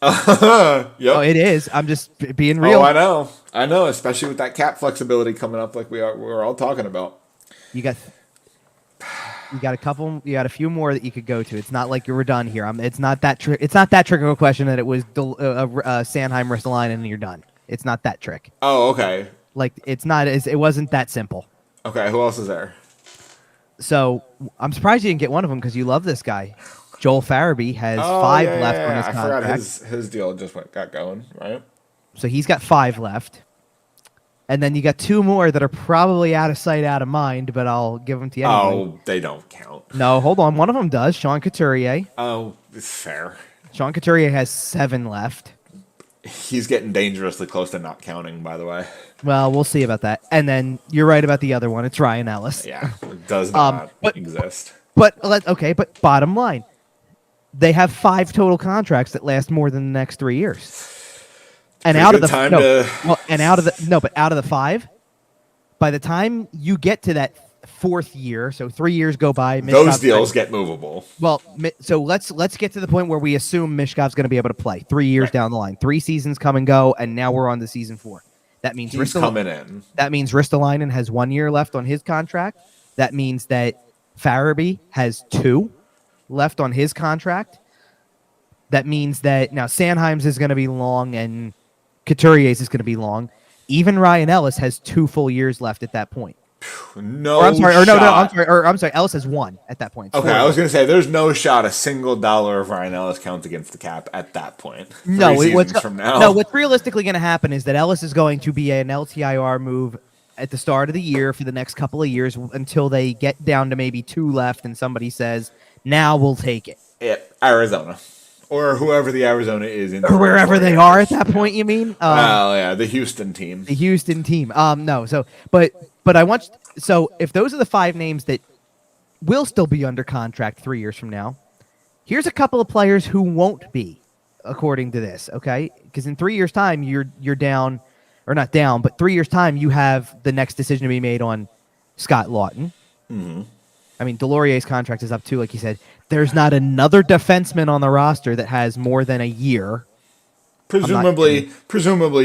Yep. Oh, it is. I'm just being real. Oh, I know, especially with that cap flexibility coming up like we're all talking about. You got a few more that you could go to. It's not like you were done here. It's not that trick question that it was Sanheim, Ristolainen, and you're done. It's not that trick. Oh, okay. Like it wasn't that simple. Okay, who else is there? So I'm surprised you didn't get one of them because you love this guy. Joel Farabee has 5 left on his contract. I forgot his deal just got going, right? So he's got 5 left. And then you got 2 more that are probably out of sight, out of mind, but I'll give them to you anyway. Oh, they don't count. No, hold on. One of them does. Sean Couturier. Oh, it's fair. Sean Couturier has 7 left. He's getting dangerously close to not counting, by the way. Well, we'll see about that. And then you're right about the other one. It's Ryan Ellis. Yeah, it does not exist. But bottom line, they have 5 total contracts that last more than the next 3 years. And out of the 5, by the time you get to that 4th year, so 3 years go by, those deals get movable. Well, so let's get to the point where we assume Michkov's going to be able to play 3 years down the line. 3 seasons come and go, and now we're on to season 4. That means he's coming in. That means Ristolainen has 1 year left on his contract. That means that Farabee has 2 left on his contract. That means that now Sanheim's is going to be long and Couturier's is going to be long. Even Ryan Ellis has 2 full years left at that point. I'm sorry. Ellis has 1 at that point. Okay, I was going to say there's no shot a single dollar of Ryan Ellis counts against the cap at that point. What's realistically going to happen is that Ellis is going to be an LTIR move at the start of the year for the next couple of years until they get down to maybe 2 left and somebody says, "Now we'll take it." Arizona. Or whoever the Arizona is in, or wherever they are at that point. You mean? The Houston team. The Houston team. No. So, but I want. So, if those are the 5 names that will still be under contract 3 years from now, here's a couple of players who won't be, according to this. Okay, because in 3 years' time, you're down, or not down, but 3 years' time, you have the next decision to be made on Scott Lawton. Mm-hmm. I mean, Delorier's contract is up too, like you said. There's not another defenseman on the roster that has more than a year. Presumably,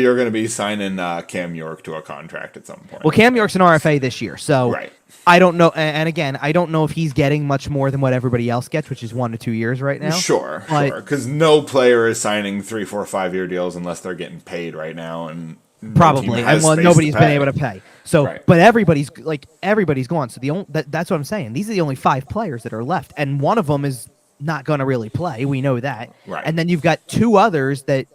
you're going to be signing Cam York to a contract at some point. Well, Cam York's an RFA this year, so right. I don't know. And again, I don't know if he's getting much more than what everybody else gets, which is 1 to 2 years right now. Sure. Because no player is signing 3, 4, 5 year deals unless they're getting paid right now, and probably, and nobody's been able to pay. So, right. But everybody's gone. So that's what I'm saying. These are the only 5 players that are left, and one of them is not going to really play. We know that. Right. And then you've got 2 others that.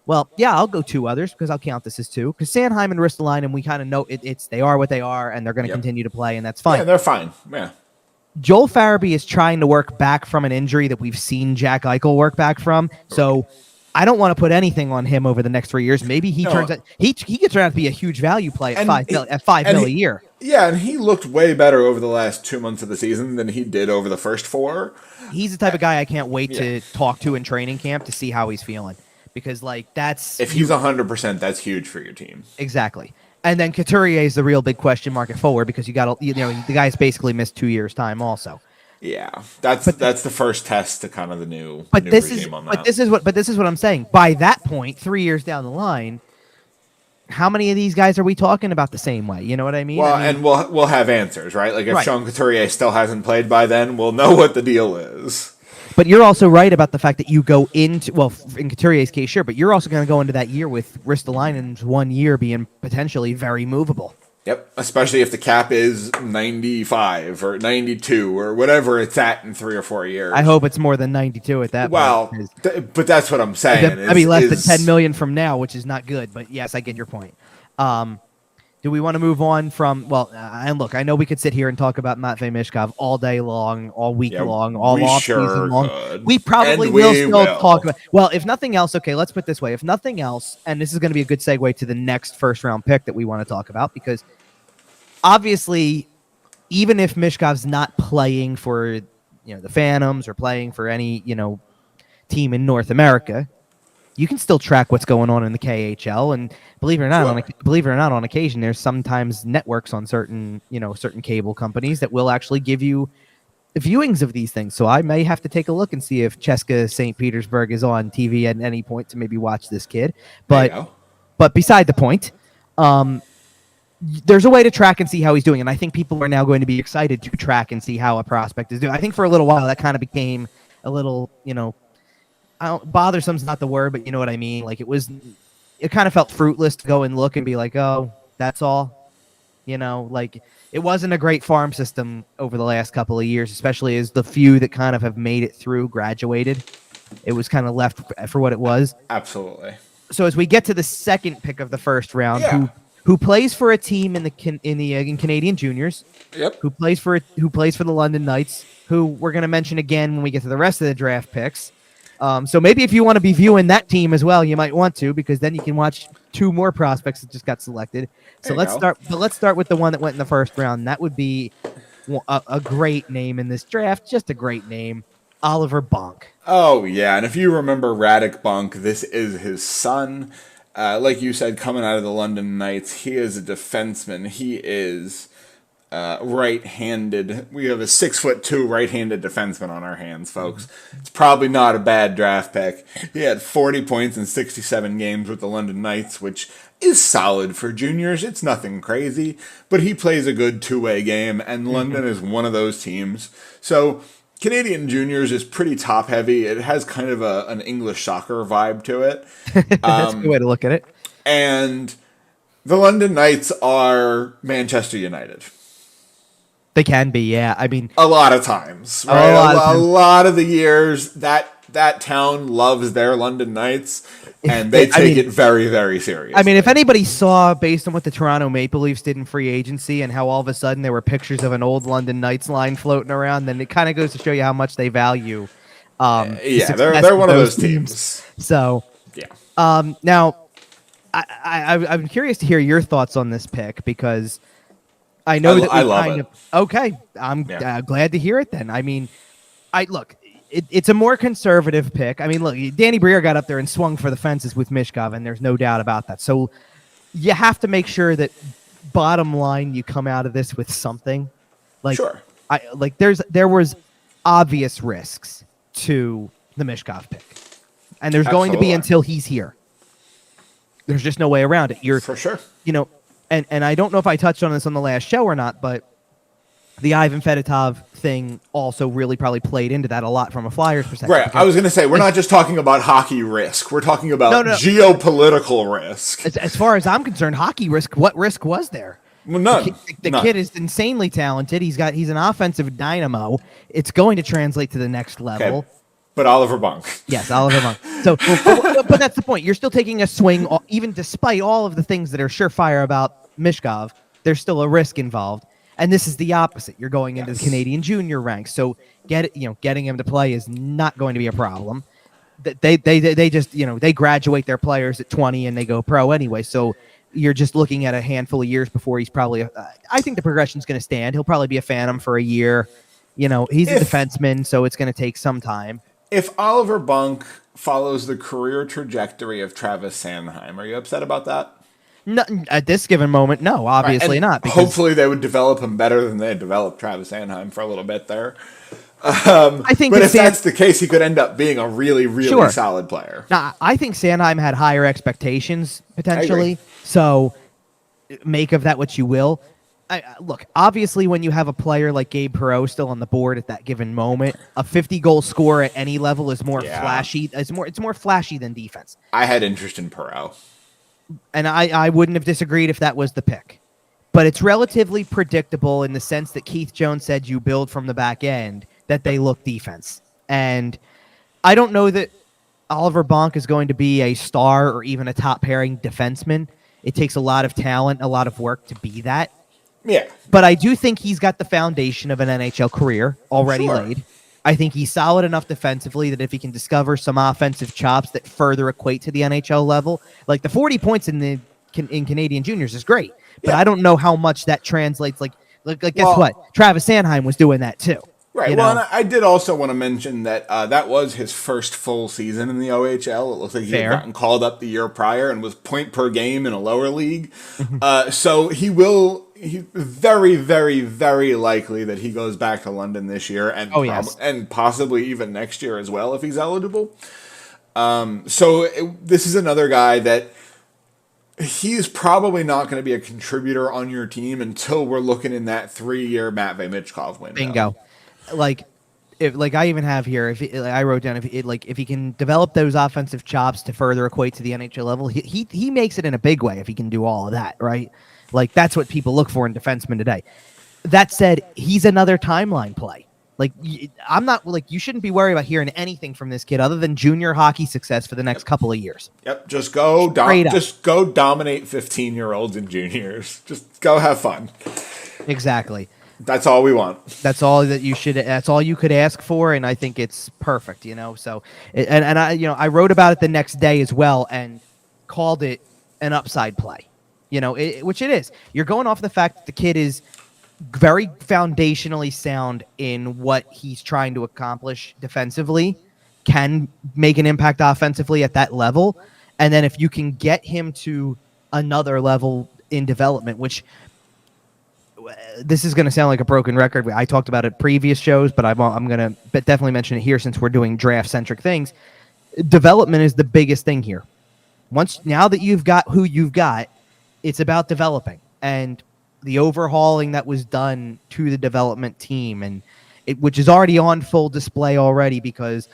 Well, yeah, I'll go 2 others because I'll count this as 2. Because Sanheim and Ristolainen, we kind of know they are what they are, and they're going to continue to play, and that's fine. Yeah, they're fine. Yeah. Joel Farabee is trying to work back from an injury that we've seen Jack Eichel work back from. So I don't want to put anything on him over the next 3 years. Maybe he turns out he could turn out to be a huge value play at $5 million a year. Yeah, and he looked way better over the last 2 months of the season than he did over the first 4. He's the type of guy I can't wait to talk to in training camp to see how he's feeling. Because, that's... If he's 100%, that's huge for your team. Exactly. And then Couturier is the real big question mark at forward because the guy's basically missed 2 years' time also. Yeah. That's the first test to kind of the new regime on that. But this is what I'm saying. By that point, 3 years down the line, how many of these guys are we talking about the same way? You know what I mean? Well, and we'll have answers, right? Like, if Sean Couturier still hasn't played by then, we'll know what the deal is. But you're also right about the fact that you go into, well, in Couturier's case, sure, but you're also going to go into that year with Ristolainen's 1 year being potentially very movable. Yep, especially if the cap is 95 or 92 or whatever it's at in 3 or 4 years. I hope it's more than 92 at that point. But that's what I'm saying. That'd be less than $10 million from now, which is not good. But yes, I get your point. Do we want to move on from, and look, I know we could sit here and talk about Matvei Michkov all day long, all week long, all off season long. We probably will still talk about, well, if nothing else, okay, let's put it this way. If nothing else, and this is going to be a good segue to the next first round pick that we want to talk about, because obviously, even if Mishkov's not playing for the Phantoms or playing for any team in North America, you can still track what's going on in the KHL. And believe it or not, on occasion, there's sometimes networks on certain cable companies that will actually give you viewings of these things. So I may have to take a look and see if Cheska St. Petersburg is on TV at any point to maybe watch this kid. But beside the point, there's a way to track and see how he's doing. And I think people are now going to be excited to track and see how a prospect is doing. I think for a little while that kind of became a little, bothersome's not the word, but you know what I mean? Like it kind of felt fruitless to go and look and be like, oh, that's all. Like it wasn't a great farm system over the last couple of years, especially as the few that kind of have made it through graduated. It was kind of left for what it was. Absolutely. So as we get to the second pick of the first round, who plays for a team in Canadian juniors, who plays for the London Knights, who we're going to mention again when we get to the rest of the draft picks. So maybe if you want to be viewing that team as well, you might want to, because then you can watch two more prospects that just got selected. So let's start with the one that went in the first round. That would be a great name in this draft, just a great name, Oliver Bonk. Oh yeah, and if you remember Radek Bonk, this is his son. Like you said, coming out of the London Knights, he is a defenseman. He is right-handed. We have a 6'2" right-handed defenseman on our hands, folks. It's probably not a bad draft pick. He had 40 points in 67 games with the London Knights, which is solid for juniors. It's nothing crazy, but he plays a good two-way game, and London is one of those teams. So Canadian juniors is pretty top-heavy. It has kind of an English soccer vibe to it. That's a good way to look at it. And the London Knights are Manchester United. They can be, yeah. I mean, a lot of times, right? A lot of the years that town loves their London Knights, and they take it very, very seriously. I mean, if anybody saw, based on what the Toronto Maple Leafs did in free agency and how all of a sudden there were pictures of an old London Knights line floating around, then it kind of goes to show you how much they value. They're one of those teams. So, yeah. Now, I'm curious to hear your thoughts on this pick, because I know that I love it. Okay, I'm glad to hear it then. I mean, it's a more conservative pick. I mean, look, Danny Briere got up there and swung for the fences with Michkov, and there's no doubt about that. So you have to make sure that bottom line you come out of this with something. Like, sure. There was obvious risks to the Michkov pick, and there's going to be until he's here. There's just no way around it. For sure. And I don't know if I touched on this on the last show or not, but the Ivan Fedotov thing also really probably played into that a lot from a Flyers perspective. Right. I was going to say, we're not just talking about hockey risk. We're talking about geopolitical risk. As far as I'm concerned, hockey risk, what risk was there? Well, none. The kid is insanely talented. He's an offensive dynamo. It's going to translate to the next level. Okay. But Oliver Bonk. Yes, Oliver Bonk. So, but that's the point. You're still taking a swing, even despite all of the things that are surefire about Michkov. There's still a risk involved, and this is the opposite. You're going into the Canadian junior ranks, so getting him to play is not going to be a problem. They just they graduate their players at 20 and they go pro anyway. So you're just looking at a handful of years before he's probably. I think the progression's going to stand. He'll probably be a Phantom for a year. He's a defenseman, so it's going to take some time. If Oliver Bonk follows the career trajectory of Travis Sanheim, are you upset about that? No, at this given moment, no, obviously not. Because hopefully they would develop him better than they had developed Travis Sanheim for a little bit there. I think, but if that's the case, he could end up being a really, really solid player. Now, I think Sanheim had higher expectations potentially. So make of that what you will. Look, obviously, when you have a player like Gabe Perreault still on the board at that given moment, a 50-goal score at any level is more flashy. It's more flashy than defense. I had interest in Perreault, and I wouldn't have disagreed if that was the pick. But it's relatively predictable in the sense that Keith Jones said you build from the back end, that they look defense. And I don't know that Oliver Bonk is going to be a star or even a top-pairing defenseman. It takes a lot of talent, a lot of work to be that. Yeah. But I do think he's got the foundation of an NHL career already laid. I think he's solid enough defensively that if he can discover some offensive chops that further equate to the NHL level, like the 40 points in Canadian juniors is great. But I don't know how much that translates. Like guess what? Travis Sanheim was doing that too. Right. You Well, know, and I did also want to mention that that was his first full season in the OHL. It looks like he had Fair. gotten called up the year prior and was point per game in a lower league. Mm-hmm. So he's very, very, very likely that he goes back to London this year and Yes. and possibly even next year as well if he's eligible. This is another guy that he's probably not going to be a contributor on your team until we're looking in that 3-year Matvei Michkov window. Bingo. If I even have here, I wrote down if he can develop those offensive chops to further equate to the NHL level, he makes it in a big way if he can do all of that, right? Like that's what people look for in defensemen today. That said, he's another timeline play. Like I'm not like you shouldn't be worried about hearing anything from this kid other than junior hockey success for the next couple of years. Yep, just go dominate 15-year-olds and juniors. Just go have fun. Exactly. That's all we want. That's all that you should. That's all you could ask for, and I think it's perfect. So I wrote about it the next day as well and called it an upside play. Which it is. You're going off the fact that the kid is very foundationally sound in what he's trying to accomplish defensively, can make an impact offensively at that level, and then if you can get him to another level in development, which this is going to sound like a broken record. I talked about it previous shows, but I'm going to definitely mention it here since we're doing draft-centric things. Development is the biggest thing here. Now that you've got who you've got, it's about developing. And the overhauling that was done to the development team, which is already on full display already because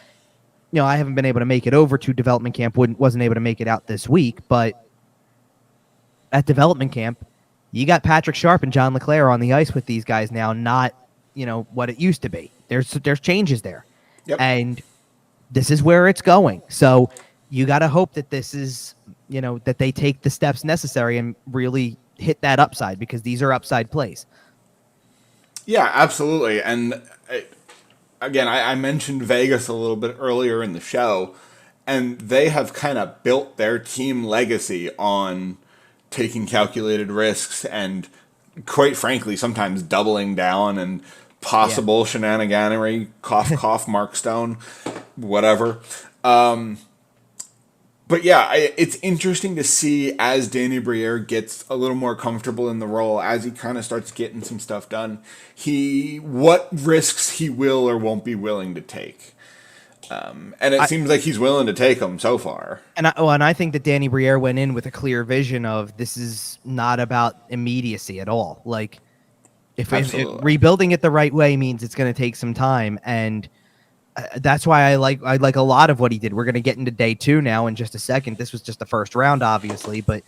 I haven't been able to make it over to development camp, wasn't able to make it out this week, but at development camp, you got Patrick Sharp and John LeClaire on the ice with these guys now, not what it used to be. There's changes there. Yep. And this is where it's going. So you got to hope that this is that they take the steps necessary and really hit that upside because these are upside plays. Yeah, absolutely. And again, I mentioned Vegas a little bit earlier in the show, and they have kind of built their team legacy on taking calculated risks and, quite frankly, sometimes doubling down and possible shenaniganery, cough, Marc Staal, whatever. But yeah, it's interesting to see as Danny Briere gets a little more comfortable in the role, as he kind of starts getting some stuff done, what risks he will or won't be willing to take. And it seems like he's willing to take them so far. And I think that Danny Briere went in with a clear vision of this is not about immediacy at all. Like, if rebuilding it the right way means it's going to take some time, and that's why I like a lot of what he did. We're going to get into day 2 now in just a second. This was just the first round, obviously, but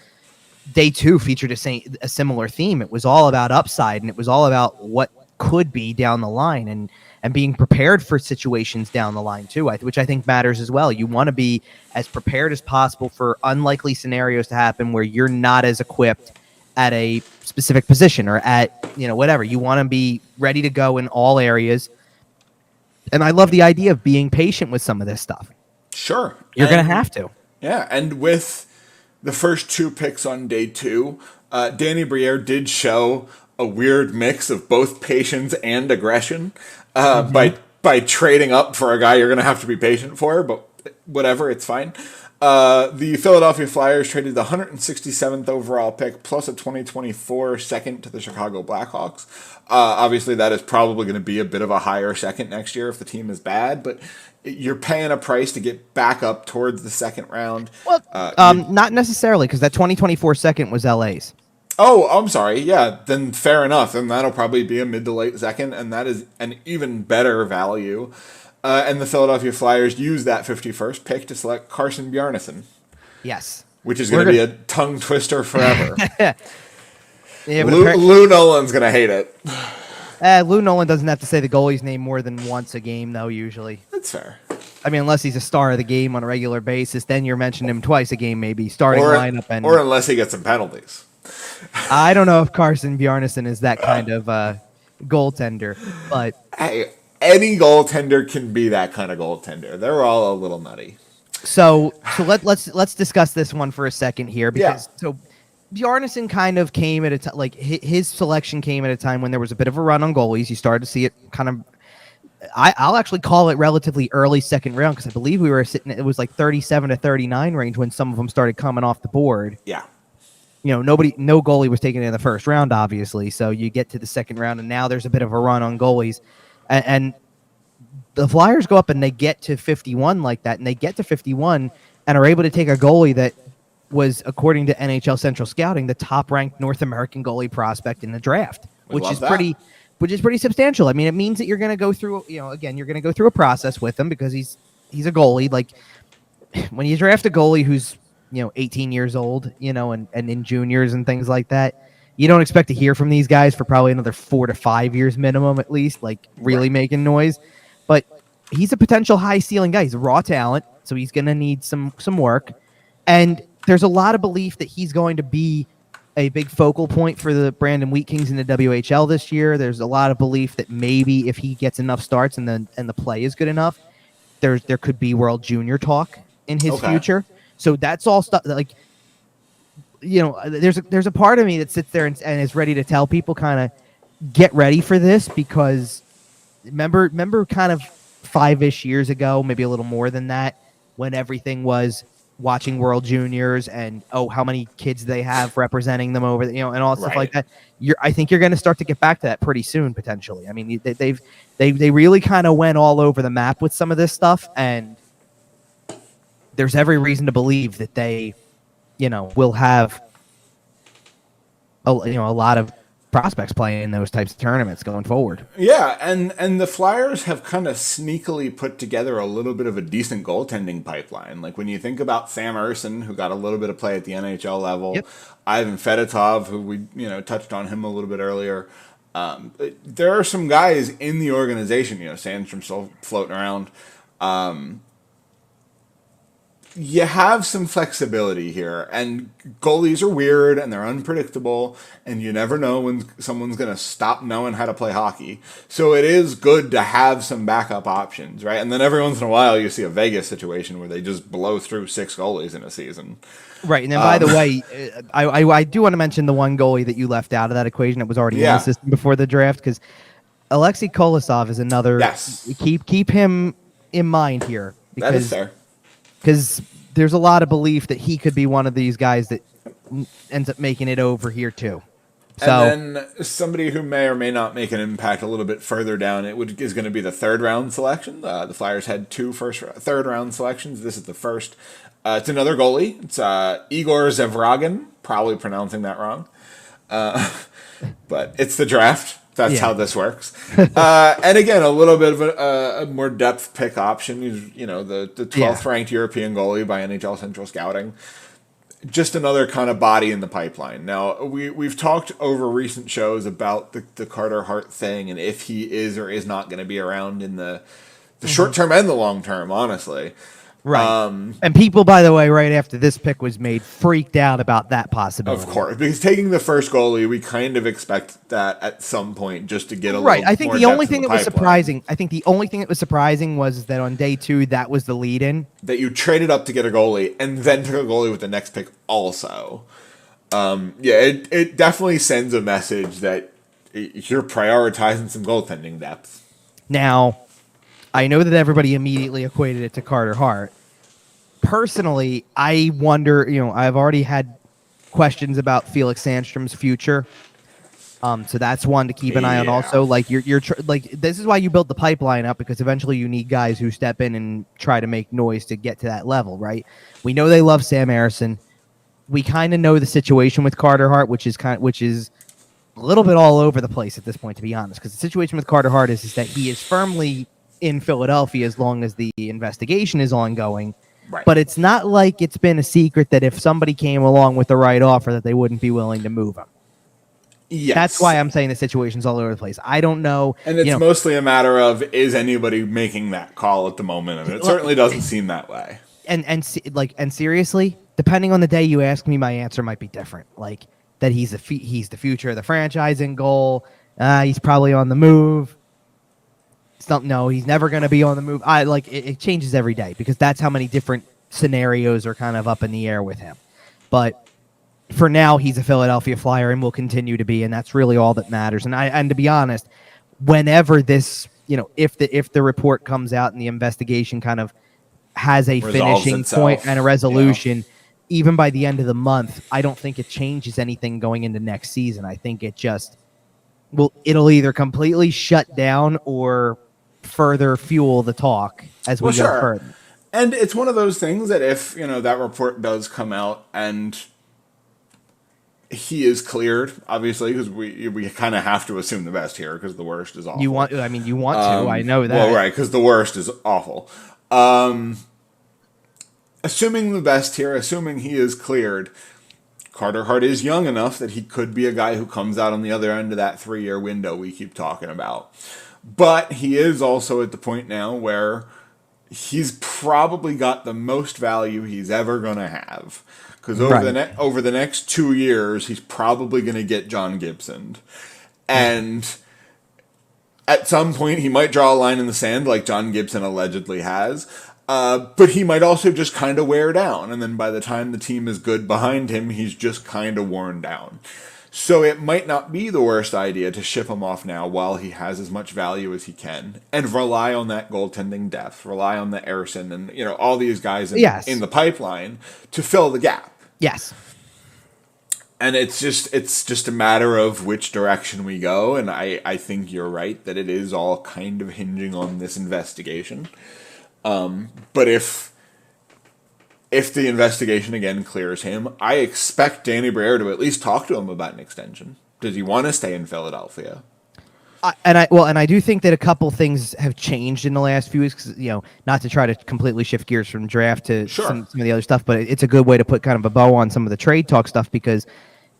day 2 featured a similar theme. It was all about upside, and it was all about what could be down the line, and being prepared for situations down the line too, which I think matters as well. You want to be as prepared as possible for unlikely scenarios to happen where you're not as equipped at a specific position or at, whatever. You want to be ready to go in all areas. And I love the idea of being patient with some of this stuff. Sure. You're going to have to. Yeah, and with the first 2 picks on day 2, Danny Briere did show a weird mix of both patience and aggression by trading up for a guy you're going to have to be patient for, but whatever, it's fine. The Philadelphia Flyers traded the 167th overall pick plus a 2024 second to the Chicago Blackhawks. Obviously, that is probably going to be a bit of a higher second next year if the team is bad, but you're paying a price to get back up towards the second round. Well, not necessarily, because that 2024 second was LA's. Oh, I'm sorry. Yeah, then fair enough. Then that'll probably be a mid to late second, and that is an even better value. And the Philadelphia Flyers used that 51st pick to select Carson Bjarnason. Yes. Which is going to be a tongue twister forever. Yeah, Lou Nolan's going to hate it. Lou Nolan doesn't have to say the goalie's name more than once a game, though, usually. That's fair. I mean, unless he's a star of the game on a regular basis, then you're mentioning him twice a game, maybe, starting lineup. Or unless he gets some penalties. I don't know if Carson Bjarnason is that kind of goaltender, but hey, any goaltender can be that kind of goaltender. They're all a little nutty. So let's discuss this one for a second here, because so Bjarnason kind of came at a time, like his selection came at a time when there was a bit of a run on goalies. You started to see it kind of I'll actually call it relatively early second round because I believe we were sitting. It was like 37 to 39 range when some of them started coming off the board. Yeah. No goalie was taken in the first round, obviously. So you get to the second round, and now there's a bit of a run on goalies, and the Flyers go up and they get to 51 like that, and they get to 51 and are able to take a goalie that was, according to NHL Central Scouting, the top-ranked North American goalie prospect in the draft, which is pretty substantial. I mean, it means that you're going to go through, you're going to go through a process with him because he's a goalie. Like when you draft a goalie who's 18 years old, and in juniors and things like that, you don't expect to hear from these guys for probably another 4 to 5 years minimum, at least, like really making noise. But he's a potential high ceiling guy. He's a raw talent, so he's going to need some work. And there's a lot of belief that he's going to be a big focal point for the Brandon Wheat Kings in the WHL this year. There's a lot of belief that maybe if he gets enough starts and the play is good enough, there could be World Junior talk in his future. So that's all stuff that, like, there's a part of me that sits there and is ready to tell people kind of get ready for this, because remember kind of 5-ish years ago, maybe a little more than that, when everything was watching World Juniors and how many kids they have representing them over, and all stuff like that. I think you're going to start to get back to that pretty soon, potentially. I mean, they really kind of went all over the map with some of this stuff, and there's every reason to believe that they, will have a lot of prospects playing in those types of tournaments going forward. Yeah, and the Flyers have kind of sneakily put together a little bit of a decent goaltending pipeline. Like when you think about Sam Ersson, who got a little bit of play at the NHL level, Ivan Fedotov, who we touched on him a little bit earlier. There are some guys in the organization. Sandstrom's still floating around. You have some flexibility here, and goalies are weird and they're unpredictable, and you never know when someone's going to stop knowing how to play hockey. So it is good to have some backup options, right? And then every once in a while you see a Vegas situation where they just blow through 6 goalies in a season. Right, and then by the way, I do want to mention the one goalie that you left out of that equation that was already in the system before the draft, because Alexei Kolosov is another. Yes. Keep him in mind here. That is fair. Because there's a lot of belief that he could be one of these guys that ends up making it over here too. So, and then somebody who may or may not make an impact a little bit further down, is going to be the 3rd round selection. The Flyers had 2 third round selections. This is the first. It's another goalie. It's Igor Zevragin. Probably pronouncing that wrong. But it's the draft. That's how this works. And again, a little bit of a more depth pick option. He's, the 12th ranked European goalie by NHL Central Scouting. Just another kind of body in the pipeline. Now, we've talked over recent shows about the Carter Hart thing and if he is or is not going to be around in the short term and the long term, honestly. Right. And people, by the way, right after this pick was made, freaked out about that possibility. Of course, because taking the first goalie, we kind of expect that at some point just to get a little I think the only thing that was surprising, was that on day 2, that was the lead-in. That you traded up to get a goalie and then took a goalie with the next pick also. It definitely sends a message that you're prioritizing some goaltending depth. Now, I know that everybody immediately equated it to Carter Hart. Personally, I wonder, I've already had questions about Felix Sandstrom's future. So that's one to keep an eye on also. Like this is why you built the pipeline up, because eventually you need guys who step in and try to make noise to get to that level, right? We know they love Sam Ersson. We kind of know the situation with Carter Hart, which is a little bit all over the place at this point, to be honest, because the situation with Carter Hart is that he is firmly in Philadelphia as long as the investigation is ongoing. Right. But it's not like it's been a secret that if somebody came along with the right offer that they wouldn't be willing to move him. Yes. That's why I'm saying the situation's all over the place. I don't know. And it's mostly a matter of, is anybody making that call at the moment? And it certainly doesn't seem that way. And seriously, depending on the day you ask me, my answer might be different. Like that he's the future of the franchise in goal. He's probably on the move. No, he's never going to be on the move. It changes every day, because that's how many different scenarios are kind of up in the air with him. But for now, he's a Philadelphia Flyer and will continue to be, and that's really all that matters. And to be honest, whenever this if the report comes out and the investigation kind of has a Resolves finishing itself. point and a resolution, even by the end of the month, I don't think it changes anything going into next season. I think it just it'll either completely shut down or further fuel the talk as we go further. And it's one of those things that if, that report does come out and he is cleared, obviously, because we kind of have to assume the best here because the worst is awful. You want to. I know that. Well, right, because the worst is awful. Assuming the best here, assuming he is cleared, Carter Hart is young enough that he could be a guy who comes out on the other end of that 3-year window we keep talking about. But he is also at the point now where he's probably got the most value he's ever going to have. Because over the next 2 years, he's probably going to get John Gibson. And at some point, he might draw a line in the sand like John Gibson allegedly has. But he might also just kind of wear down. And then by the time the team is good behind him, he's just kind of worn down. So it might not be the worst idea to ship him off now while he has as much value as he can and rely on that goaltending depth, rely on the Ersson and all these guys in the pipeline to fill the gap. Yes. And it's just a matter of which direction we go, and I think you're right that it is all kind of hinging on this investigation. But if the investigation again clears him, I expect Danny Briere to at least talk to him about an extension. Does he want to stay in Philadelphia? And I do think that a couple things have changed in the last few weeks. 'Cause, not to try to completely shift gears from draft to some of the other stuff, but it's a good way to put kind of a bow on some of the trade talk stuff because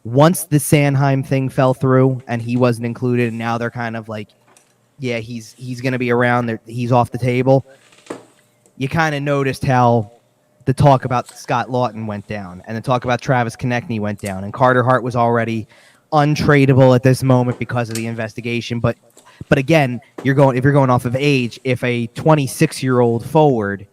once the Sanheim thing fell through and he wasn't included, and now they're kind of like, yeah, he's going to be around. He's off the table. You kind of noticed how the talk about Scott Lawton went down, and the talk about Travis Konechny went down, and Carter Hart was already untradeable at this moment because of the investigation. But again, if you're going off of age, if a 26-year-old forward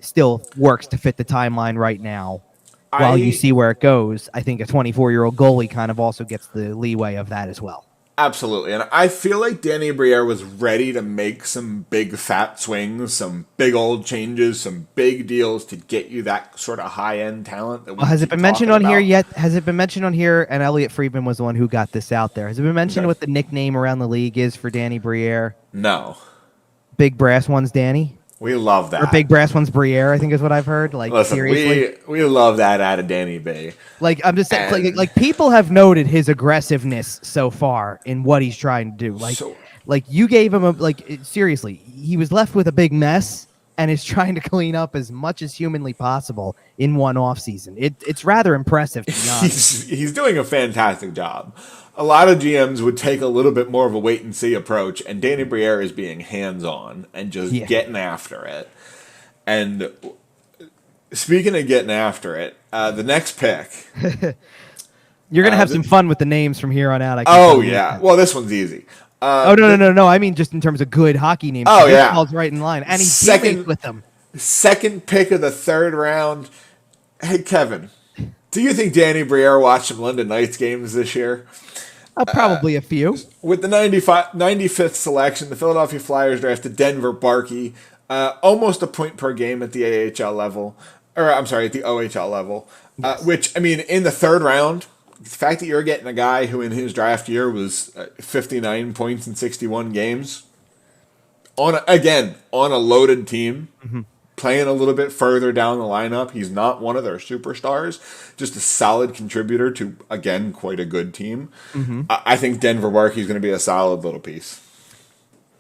still works to fit the timeline right now, while you see where it goes, I think a 24-year-old goalie kind of also gets the leeway of that as well. Absolutely, and I feel like Danny Briere was ready to make some big fat swings, some big old changes, some big deals to get you that sort of high-end talent. That has it been mentioned on here yet? Has it been mentioned on here? And Elliot Friedman was the one who got this out there. Has it been mentioned what the nickname around the league is for Danny Briere? No. Big Brass One's Danny? We love that. Or Big Brass One's Briere, I think is what I've heard. Like, listen, seriously, we love that out of Danny B. Like, I'm just saying, like people have noted his aggressiveness so far in what he's trying to do. Like you gave him seriously, he was left with a big mess and is trying to clean up as much as humanly possible in one offseason. It's rather impressive, to be honest. He's doing a fantastic job. A lot of GMs would take a little bit more of a wait-and-see approach, and Danny Briere is being hands-on and just getting after it. And speaking of getting after it, the next pick... You're going to have some fun with the names from here on out. Well, this one's easy. No. I mean, just in terms of good hockey names. Oh, yeah. Ball's right in line. And he's teammates with them. Second pick of the third round. Hey, Kevin, do you think Danny Briere watched some London Knights games this year? Probably a few. With the 95th selection, the Philadelphia Flyers drafted Denver Barkey, almost a point per game at the AHL level. At the OHL level. Yes. Which, I mean, in the third round, the fact that you're getting a guy who in his draft year was 59 points in 61 games, on a loaded team, playing a little bit further down the lineup. He's not one of their superstars, just a solid contributor to, again, quite a good team. I think Denver Barkey is going to be a solid little piece.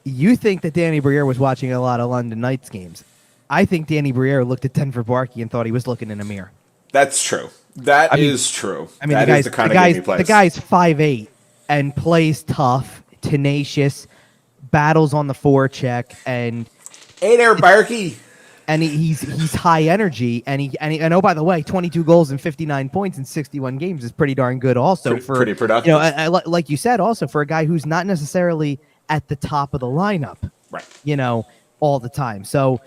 You think that Danny Briere was watching a lot of London Knights games. I think Danny Briere looked at Denver Barkey and thought he was looking in a mirror. That's true. That is true. I mean, the guy's 5'8" and plays tough, tenacious, battles on the forecheck, and hey there, Barkey. And he's high energy, and oh, by the way, 22 goals and 59 points in 61 games is pretty darn good. Also, pretty productive. Like you said, also for a guy who's not necessarily at the top of the lineup, right? All the time. So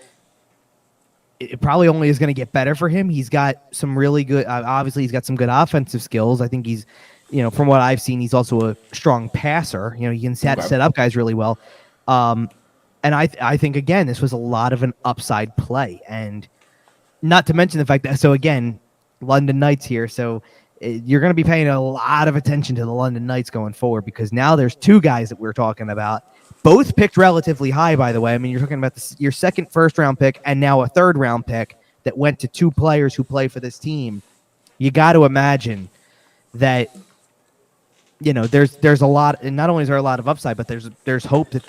it probably only is going to get better for him. He's got some really good. Obviously, he's got some good offensive skills. I think he's, from what I've seen, he's also a strong passer. He can set up guys really well. And I think, again, this was a lot of an upside play. And not to mention the fact that, so again, London Knights here. So you're going to be paying a lot of attention to the London Knights going forward, because now there's two guys that we're talking about, both picked relatively high, by the way. I mean, you're talking about your second first-round pick and now a third-round pick that went to two players who play for this team. You got to imagine that, there's a lot, and not only is there a lot of upside, but there's hope that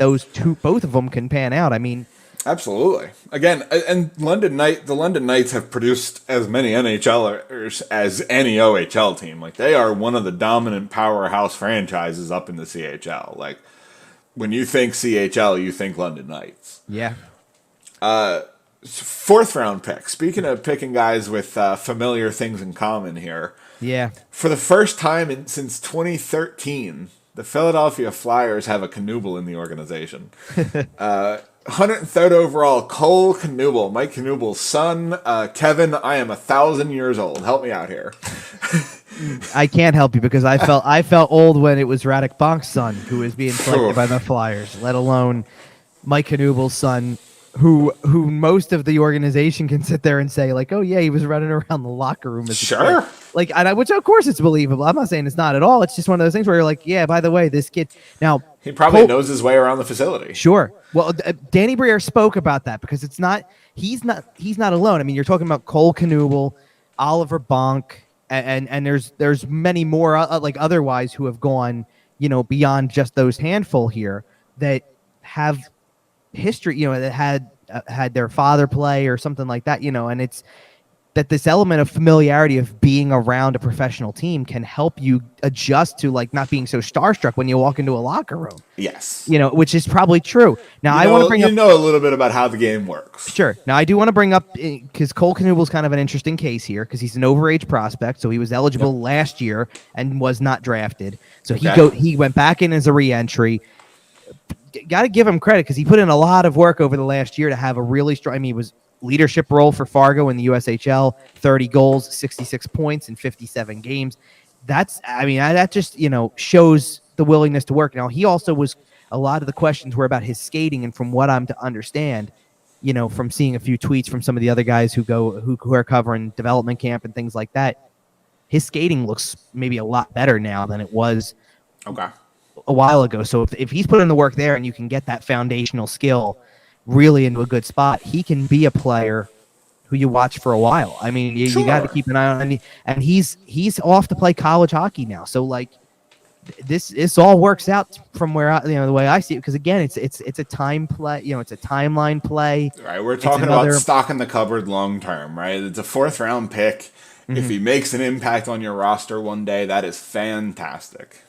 both of them can pan out. I mean, absolutely. Again, and the London Knights have produced as many NHLers as any OHL team. Like, they are one of the dominant powerhouse franchises up in the CHL. Like, when you think CHL, you think London Knights. Yeah. Fourth round pick. Speaking of picking guys with familiar things in common here. Yeah. For the first time since 2013, the Philadelphia Flyers have a Knuble in the organization. 103rd overall, Cole Knuble, Mike Knuble's son. Kevin, I am 1,000 years old. Help me out here. I can't help you, because I felt old when it was Radek Bonk's son who was being selected by the Flyers, let alone Mike Knuble's son, who most of the organization can sit there and say, like, oh yeah, he was running around the locker room as a player. Like, which of course it's believable. I'm not saying it's not at all. It's just one of those things where you're like, yeah, by the way, this kid now, he probably knows his way around the facility. Sure. Well, Danny Briere spoke about that, because he's not alone. I mean, you're talking about Cole Knuble, Oliver Bonk, and there's many more like otherwise who have gone, beyond just those handful here that have history, that had their father play or something like that, and it's that this element of familiarity of being around a professional team can help you adjust to, like, not being so starstruck when you walk into a locker room. Yes. Which is probably true. Now, I want to bring up a little bit about how the game works. Sure. Now, I do want to bring up, because Cole Knuble's kind of an interesting case here, because he's an overage prospect, so he was eligible last year and was not drafted. So he went back in as a re-entry. Got to give him credit, because he put in a lot of work over the last year to have a really strong. I mean, he was leadership role for Fargo in the USHL, 30 goals, 66 points in 57 games. That just, shows the willingness to work. Now, he also was, a lot of the questions were about his skating, and from what I'm to understand, from seeing a few tweets from some of the other guys who are covering development camp and things like that, his skating looks maybe a lot better now than it was a while ago. So if he's put in the work there, and you can get that foundational skill really into a good spot, he can be a player who you watch for a while. I mean, you got to keep an eye on him, and he's off to play college hockey now. So, like, this all works out from where the way I see it, because again, it's a time play, it's a timeline play. Right, we're talking about stock in the cupboard long term, right? It's a fourth round pick. Mm-hmm. If he makes an impact on your roster one day, that is fantastic.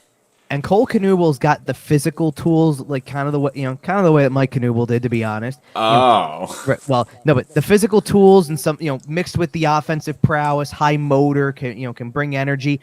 And Cole Knuble's got the physical tools, like kind of the way that Mike Knuble did, to be honest. Well, no, but the physical tools and some, mixed with the offensive prowess, high motor, can bring energy.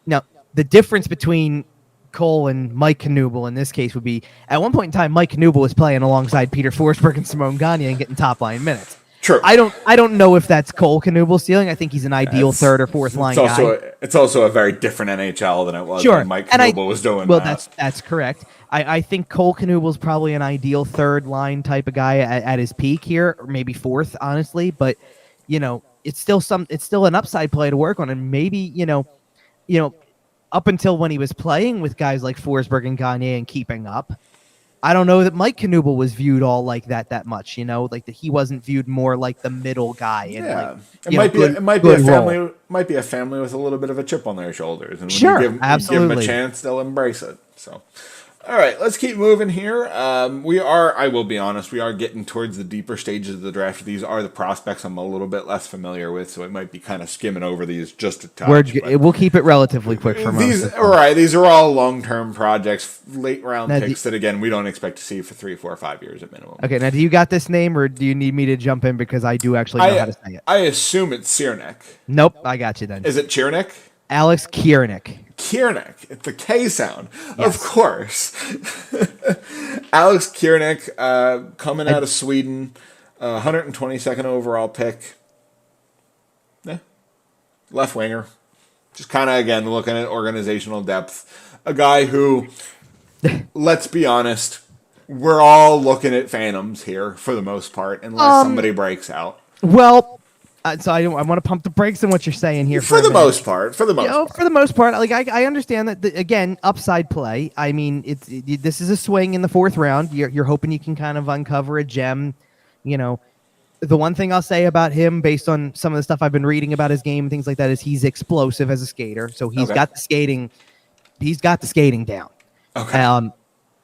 Now, the difference between Cole and Mike Knuble in this case would be, at one point in time, Mike Knuble was playing alongside Peter Forsberg and Simone Gagne and getting top line minutes. True. I don't know if that's Cole Knuble's ceiling. I think he's an ideal third or fourth line guy. It's also a very different NHL than it was when Mike Knuble was doing well, that. That's correct. I think Cole Knuble's probably an ideal third line type of guy at his peak here, or maybe fourth, honestly. But it's still an upside play to work on, and maybe up until when he was playing with guys like Forsberg and Gagne and keeping up, I don't know that Mike Knuble was viewed all like that much, like that he wasn't viewed more like the middle guy. And it might be a family with a little bit of a chip on their shoulders, and when you give them a chance, they'll embrace it. So, all right, let's keep moving here. I will be honest, we are getting towards the deeper stages of the draft. These are the prospects I'm a little bit less familiar with, so I might be kind of skimming over these just a touch. We'll keep it relatively quick for most. These are all long-term projects, late-round picks that, again, we don't expect to see for 3, 4, 5 years at minimum. Okay, now do you got this name, or do you need me to jump in, because I do actually know how to say it? I assume it's Ciernik. Nope, I got you then. Is it Ciernik? Alex Ciernik. Ciernik. It's the K sound. Yes. Of course. Alex Ciernik, coming out of Sweden, 122nd overall pick. Yeah. Left winger. Just kind of, again, looking at organizational depth. A guy who, let's be honest, we're all looking at phantoms here for the most part, unless somebody breaks out. Well, so I want to pump the brakes on what you're saying here For the most part. For the most part. Like I understand that again, upside play. I mean, this is a swing in the fourth round. You're hoping you can kind of uncover a gem. You know, the one thing I'll say about him, based on some of the stuff I've been reading about his game and things like that, is he's explosive as a skater. So he's got the skating. He's got the skating down. Okay.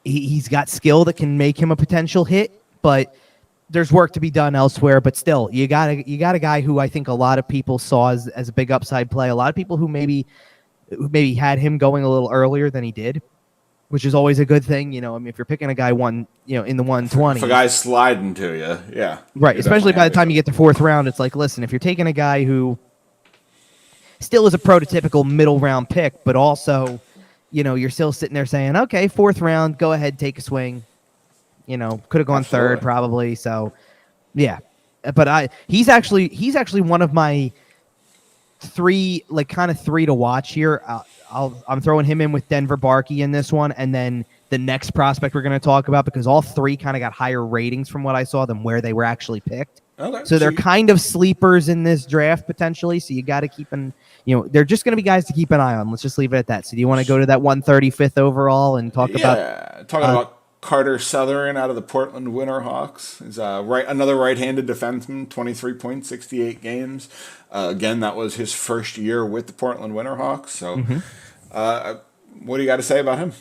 He's got skill that can make him a potential hit, but there's work to be done elsewhere. But still, you got a guy who I think a lot of people saw as a big upside play. A lot of people who maybe had him going a little earlier than he did, which is always a good thing. You know, I mean, if you're picking a guy in the 120s, if a guy's sliding to you, yeah, right. Especially by the time you get to fourth round, it's like, listen, if you're taking a guy who still is a prototypical middle round pick, but also, you know, you're still sitting there saying, okay, fourth round, go ahead, take a swing. You know, could have gone third probably. So, yeah, but he's actually one of my three to watch here. I'm throwing him in with Denver Barkey in this one, and then the next prospect we're going to talk about, because all three kind of got higher ratings from what I saw than where they were actually picked. Okay. So they're kind of sleepers in this draft potentially. So you got to keep they're just going to be guys to keep an eye on. Let's just leave it at that. So do you want to go to that 135th overall and talk about Carter Southern out of the Portland Winterhawks? Is another right-handed defenseman, 23 points, 68 games. Again, that was his first year with the Portland Winterhawks. So, what do you got to say about him?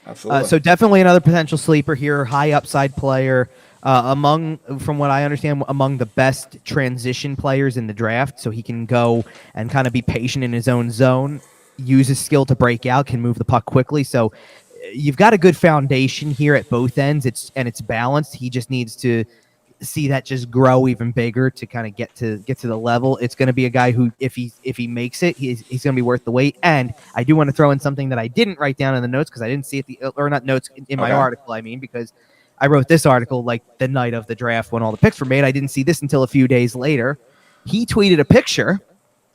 Absolutely. So definitely another potential sleeper here, high upside player. From what I understand, among the best transition players in the draft. So he can go and kind of be patient in his own zone, use his skill to break out, can move the puck quickly. So you've got a good foundation here at both ends. It's balanced. He just needs to see that just grow even bigger to kind of get to the level. It's going to be a guy who, if he makes it, he's going to be worth the wait. And I do want to throw in something that I didn't write down in the notes because I didn't see it not notes in my article. I mean, because I wrote this article like the night of the draft when all the picks were made. I didn't see this until a few days later. He tweeted a picture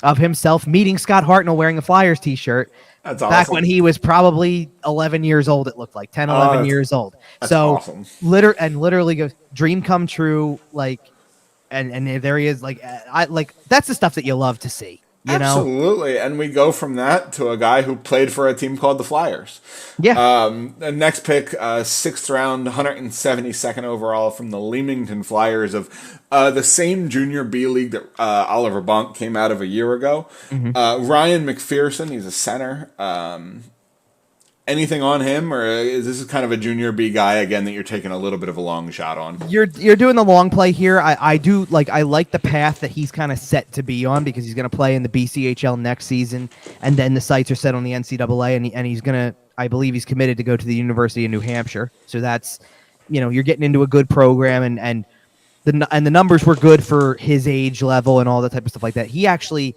of himself meeting Scott Hartnell wearing a Flyers t-shirt. That's awesome. Back when he was probably 11 years old, it looked like 10, 11 years old. So awesome. Literally goes dream come true. Like, and there he is. Like, that's the stuff that you love to see. You Absolutely. know? And we go from that to a guy who played for a team called the Flyers. Yeah. The next pick, 6th round, 172nd overall from the Leamington Flyers of the same Junior B League that Oliver Bonk came out of a year ago. Mm-hmm. Ryan McPherson, he's a center. Anything on him, or is this kind of a Junior B guy again that you're taking a little bit of a long shot on? You're doing the long play here. I like the path that he's kind of set to be on, because he's going to play in the BCHL next season, and then the sights are set on the NCAA, and he's going to, I believe he's committed to go to the University of New Hampshire. So that's, you're getting into a good program, and the numbers were good for his age level and all that type of stuff like that. He actually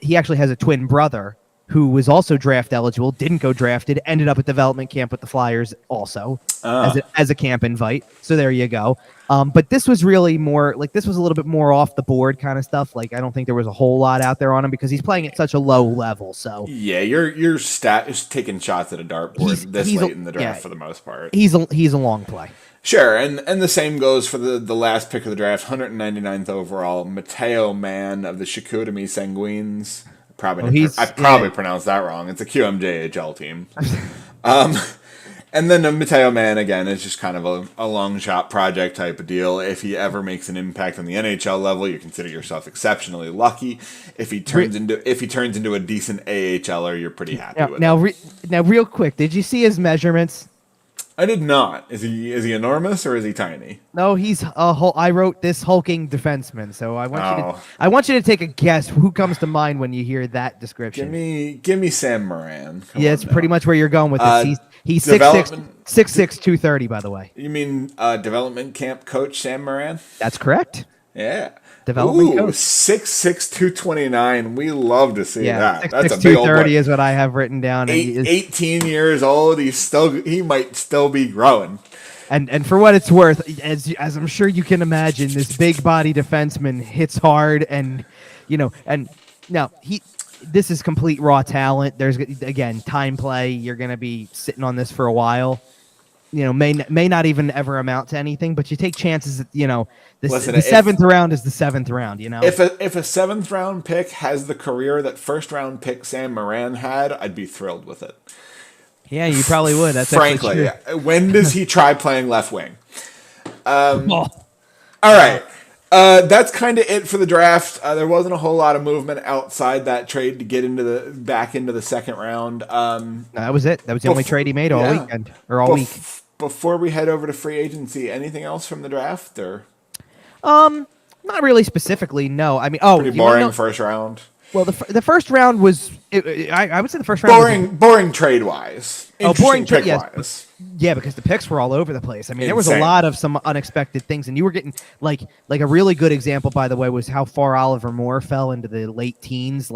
has a twin brother who was also draft eligible, didn't go drafted, ended up at development camp with the Flyers also as a camp invite. So there you go. But this was really more like, this was a little bit more off the board kind of stuff. Like, I don't think there was a whole lot out there on him because he's playing at such a low level. So yeah, your stat is taking shots at a dartboard this late in the draft for the most part. He's a long play. Sure, and the same goes for the last pick of the draft, 199th overall, Matteo Mann of the Chicoutimi Sanguines. I probably pronounced that wrong. It's a QMJHL team. And then Matteo Mann, again, is just kind of a long shot project type of deal. If he ever makes an impact on the NHL level, you consider yourself exceptionally lucky. If he turns into a decent AHLer, you're pretty happy with it. Now, real quick, did you see his measurements? I did not. Is he enormous or is he tiny? No, he's I wrote this hulking defenseman, so I want you to take a guess who comes to mind when you hear that description. Give me Sam Moran. It's pretty much where you're going with this. He's 6'6", 230, by the way. You mean development camp coach Sam Moran? That's correct. Yeah. Development coach. 6'6", 229. We love to see that. That's a 6'6", big old 230 is what I have written down. 18 years old. He might still be growing. And for what it's worth, as I'm sure you can imagine, this big body defenseman hits hard, and now this is complete raw talent. There's, again, time play. You're going to be sitting on this for a while. may not even ever amount to anything, but you take chances that, Listen, the seventh round is the seventh round, If a seventh round pick has the career that first round pick Sam Moran had, I'd be thrilled with it. Yeah, you probably would. That's frankly. When does he try playing left wing? Oh. All right. That's kind of it for the draft. There wasn't a whole lot of movement outside that trade to get back into the second round. That was it. That was the only trade he made all weekend or all week. Before we head over to free agency, anything else from the draft or? Not really specifically. No, I mean, pretty boring first round. Well, the first round was, I would say the first round boring trade wise. Boring trade wise. Yeah, because the picks were all over the place. I mean, there was a lot of some unexpected things, and you were getting like a really good example, by the way, was how far Oliver Moore fell into the late teens.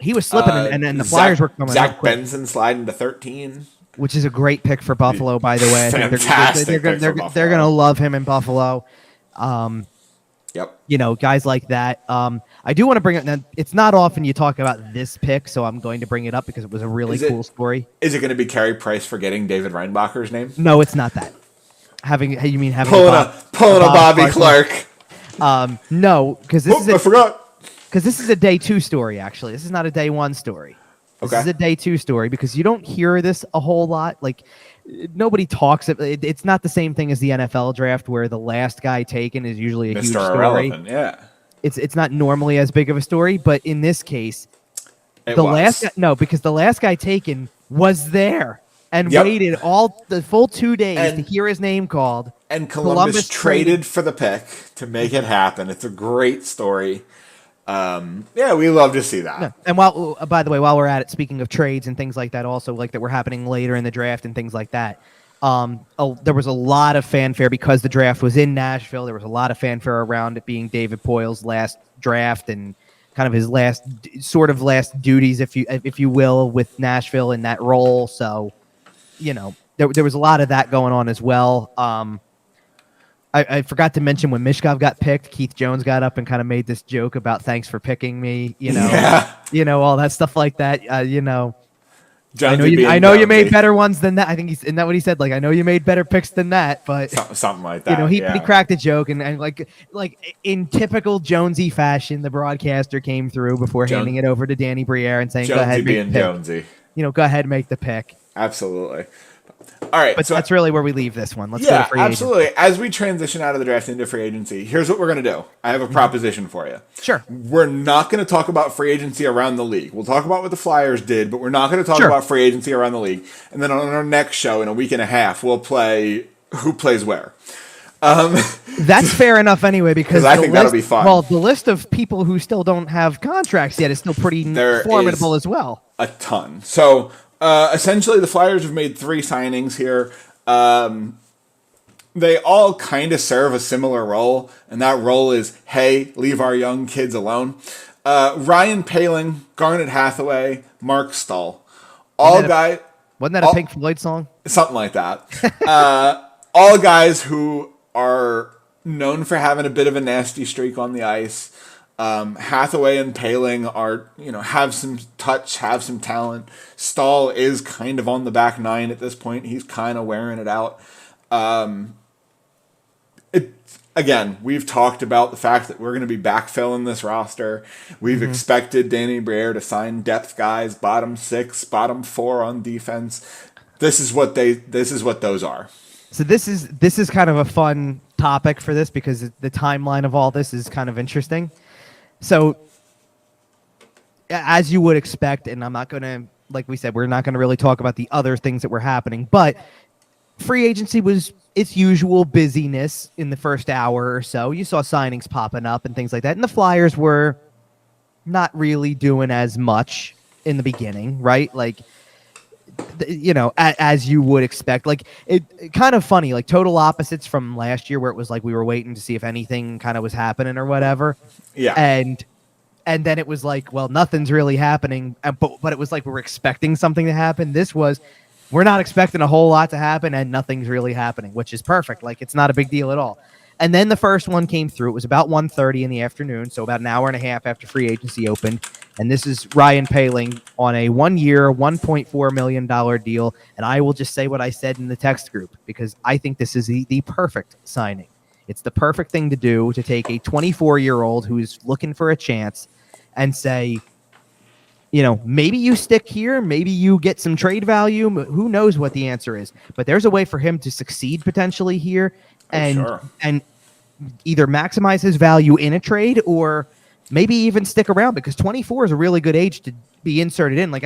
He was slipping, and then the Flyers were coming. Zach Benson sliding to 13, which is a great pick for Buffalo, by the way. I think they're going to love him in Buffalo. Yep. Guys like that. I do want to bring it. Now, it's not often you talk about this pick, so I'm going to bring it up because it was a really cool story. Is it going to be Carey Price forgetting David Reinbacher's name? No, it's not that. Having pulling a Bobby Clark? No, because I forgot. Because this is a day 2 story. Actually, this is not a day 1 story. This is a day 2 story because you don't hear this a whole lot. Like, nobody talks. It's not the same thing as the NFL draft where the last guy taken is usually a huge story. Irrelevant, yeah. It's not normally as big of a story, but in this case, because the last guy taken was there and waited all the full 2 days to hear his name called. And Columbus traded for the pick to make it happen. It's a great story. We love to see that. No. And by the way, while we're at it, speaking of trades and things like that, also like that were happening later in the draft and things like that. There was a lot of fanfare because the draft was in Nashville. There was a lot of fanfare around it being David Poyle's last draft and kind of his last duties, if you will, with Nashville in that role. So, there was a lot of that going on as well. I forgot to mention when Michkov got picked, Keith Jones got up and kind of made this joke about thanks for picking me, all that stuff like that. I know you made better ones than that. I think isn't that what he said? Like, I know you made better picks than that, but something like that. He cracked a joke and like in typical Jonesy fashion, the broadcaster came through before handing it over to Danny Briere and saying, Jonesy "Go ahead, being Jonesy. Go ahead, make the pick." Absolutely. All right, but that's really where we leave this one. Let's go to free agency. Absolutely. As we transition out of the draft into free agency, here's what we're going to do. I have a proposition for you. Sure. We're not going to talk about free agency around the league. We'll talk about what the Flyers did, but we're not going to talk about free agency around the league. And then on our next show in a week and a half, we'll play who plays where. That's fair enough anyway, because I think that'll be fun. Well, the list of people who still don't have contracts yet is still pretty formidable as well. A ton. So essentially, the Flyers have made 3 signings here. They all kind of serve a similar role, and that role is, hey, leave our young kids alone. Ryan Poehling, Garnet Hathaway, Marc Staal. Wasn't that a Pink Floyd song? Something like that. All guys who are known for having a bit of a nasty streak on the ice. Hathaway and Poehling are, have some touch, have some talent. Staal is kind of on the back 9 at this point. He's kind of wearing it out. Again, we've talked about the fact that we're going to be backfilling this roster. We've expected Danny Briere to sign depth guys, bottom 6, bottom 4 on defense. This is what those are. So this is kind of a fun topic for this because the timeline of all this is kind of interesting. So, as you would expect, and I'm not going to, like we said, we're not going to really talk about the other things that were happening, but free agency was its usual busyness in the first hour or so. You saw signings popping up and things like that, and the Flyers were not really doing as much in the beginning, right? Like, as you would expect. Like, it kind of funny, like total opposites from last year where it was like we were waiting to see if anything kind of was happening or whatever. Yeah. And then it was like, well, nothing's really happening, but it was like we were expecting something to happen. This was, we're not expecting a whole lot to happen and nothing's really happening, which is perfect. Like, it's not a big deal at all. And then the first one came through. It was about 1:30 in the afternoon, so about an hour and a half after free agency opened. And this is Ryan Poehling on a 1-year, $1.4 million deal. And I will just say what I said in the text group, because I think this is the perfect signing. It's the perfect thing to do, to take a 24-year-old who's looking for a chance and say, maybe you stick here, maybe you get some trade value. Who knows what the answer is? But there's a way for him to succeed potentially here and either maximize his value in a trade or maybe even stick around, because 24 is a really good age to be inserted in. Like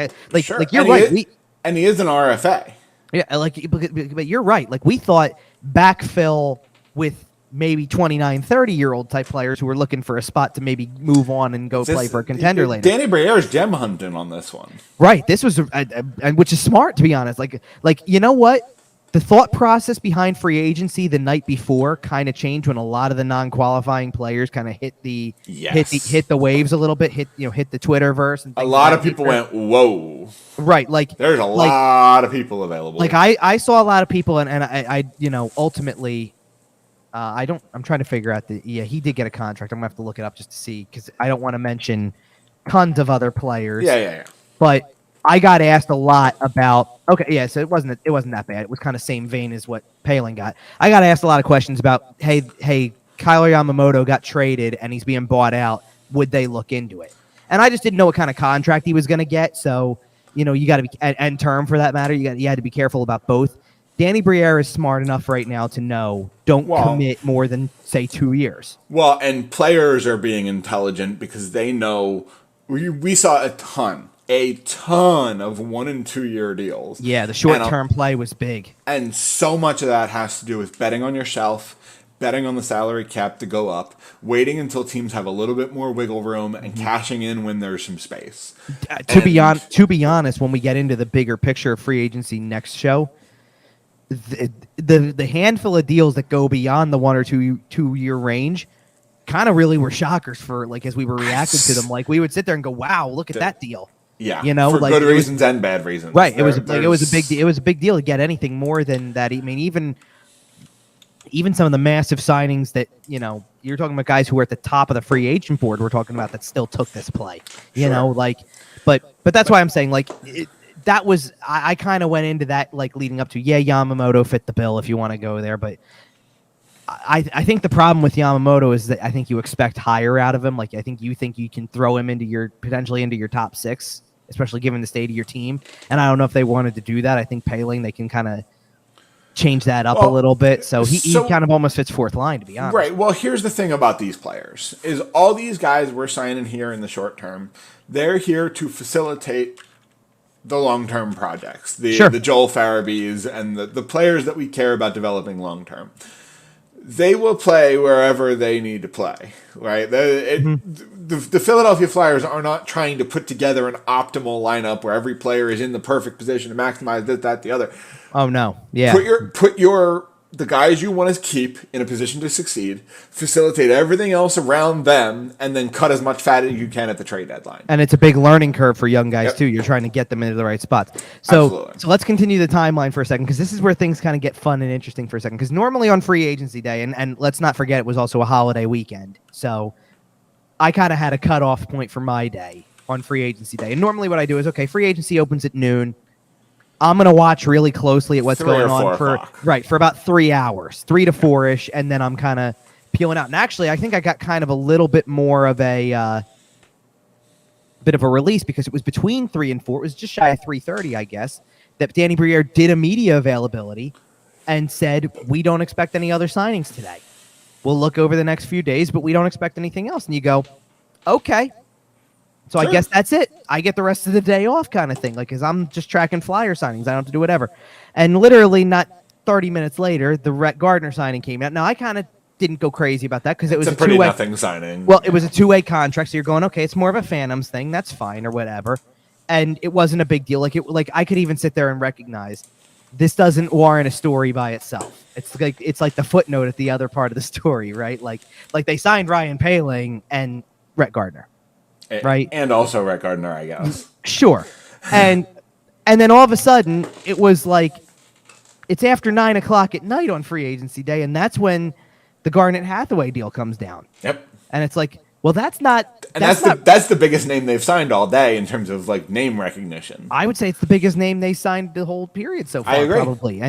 you're right. And he is an RFA. Yeah, but you're right. Like, we thought backfill with maybe 29, 30-year-old type players who were looking for a spot to maybe move on and go play for a contender later. Danny Briere's gem hunting on this one. Right. This was, which is smart, to be honest. Like, you know what? The thought process behind free agency the night before kind of changed when a lot of the non-qualifying players kind of hit the waves a little bit, hit the Twitterverse. And a lot of people went, whoa. Right. Like, there's a lot of people available. Like, I saw a lot of people, and I ultimately, I'm trying to figure out he did get a contract. I'm gonna have to look it up just to see, because I don't want to mention tons of other players. Yeah. But I got asked a lot about. Okay, yeah. So it wasn't that bad. It was kind of same vein as what Poehling got. I got asked a lot of questions about, hey, Kyler Yamamoto got traded and he's being bought out. Would they look into it? And I just didn't know what kind of contract he was going to get. So you got to be and term for that matter. You had to be careful about both. Danny Briere is smart enough right now to know don't commit more than, say, 2 years. Well, and players are being intelligent because they know we saw a ton of 1 and 2 year deals. Yeah, the short-term play was big. And so much of that has to do with betting on yourself, betting on the salary cap to go up, waiting until teams have a little bit more wiggle room, and cashing in when there's some space. To be honest, when we get into the bigger picture of free agency next show, the handful of deals that go beyond the 1 or 2 year range kind of really were shockers for, like, as we were reacting to them. Like, we would sit there and go, wow, look at that deal. Yeah, for good reasons and bad reasons. Right. It was a big deal. It was a big deal to get anything more than that. I mean, even some of the massive signings that, you're talking about guys who were at the top of the free agent board. We're talking about that still took this play. But that's why I'm saying, like, that was, I kind of went into that, like, leading up to, Yamamoto fit the bill if you want to go there, but I think the problem with Yamamoto is that I think you expect higher out of him. Like, I think you can throw him potentially into your top 6, especially given the state of your team. And I don't know if they wanted to do that. I think Poehling, they can kind of change that up a little bit. So he kind of almost fits fourth line, to be honest. Right. Well, here's the thing about these players is all these guys we're signing here in the short term, they're here to facilitate the long-term projects, the Joel Farabees and the players that we care about developing long-term. They will play wherever they need to play, right? The Philadelphia Flyers are not trying to put together an optimal lineup where every player is in the perfect position to maximize this, that, the other. Oh no, yeah. Put the guys you want to keep in a position to succeed, facilitate everything else around them, and then cut as much fat as you can at the trade deadline. And it's a big learning curve for young guys, too. You're trying to get them into the right spots. So let's continue the timeline for a second, because this is where things kind of get fun and interesting for a second. Because normally on free agency day, and let's not forget it was also a holiday weekend, so I kind of had a cutoff point for my day on free agency day. And normally what I do is, okay, free agency opens at noon. I'm going to watch really closely at what's going on for about 3 hours, 3 to 4-ish, and then I'm kind of peeling out. And actually, I think I got kind of a little bit more of a release, because it was between 3 and 4. It was just shy of 3:30, I guess, that Danny Briere did a media availability and said, we don't expect any other signings today. We'll look over the next few days, but we don't expect anything else. And you go, okay. So I guess that's it. I get the rest of the day off, kind of thing. Like, because I'm just tracking Flyer signings. I don't have to do whatever. And literally not 30 minutes later, the Rhett Gardner signing came out. Now, I kind of didn't go crazy about that because it was a pretty nothing signing. Well, it was a 2-way contract. So you're going, okay, it's more of a Phantoms thing. That's fine or whatever. And it wasn't a big deal. Like I could even sit there and recognize this doesn't warrant a story by itself. It's like the footnote at the other part of the story, right? Like they signed Ryan Poehling and Rhett Gardner. Right. And also Rhett Gardner, I guess. Sure. And then all of a sudden it was like it's after 9 o'clock at night on free agency day, and that's when the Garnet Hathaway deal comes down. Yep. And it's like, Well, that's not. And that's the biggest name they've signed all day in terms of like name recognition. I would say it's the biggest name they signed the whole period so far. I agree. Probably.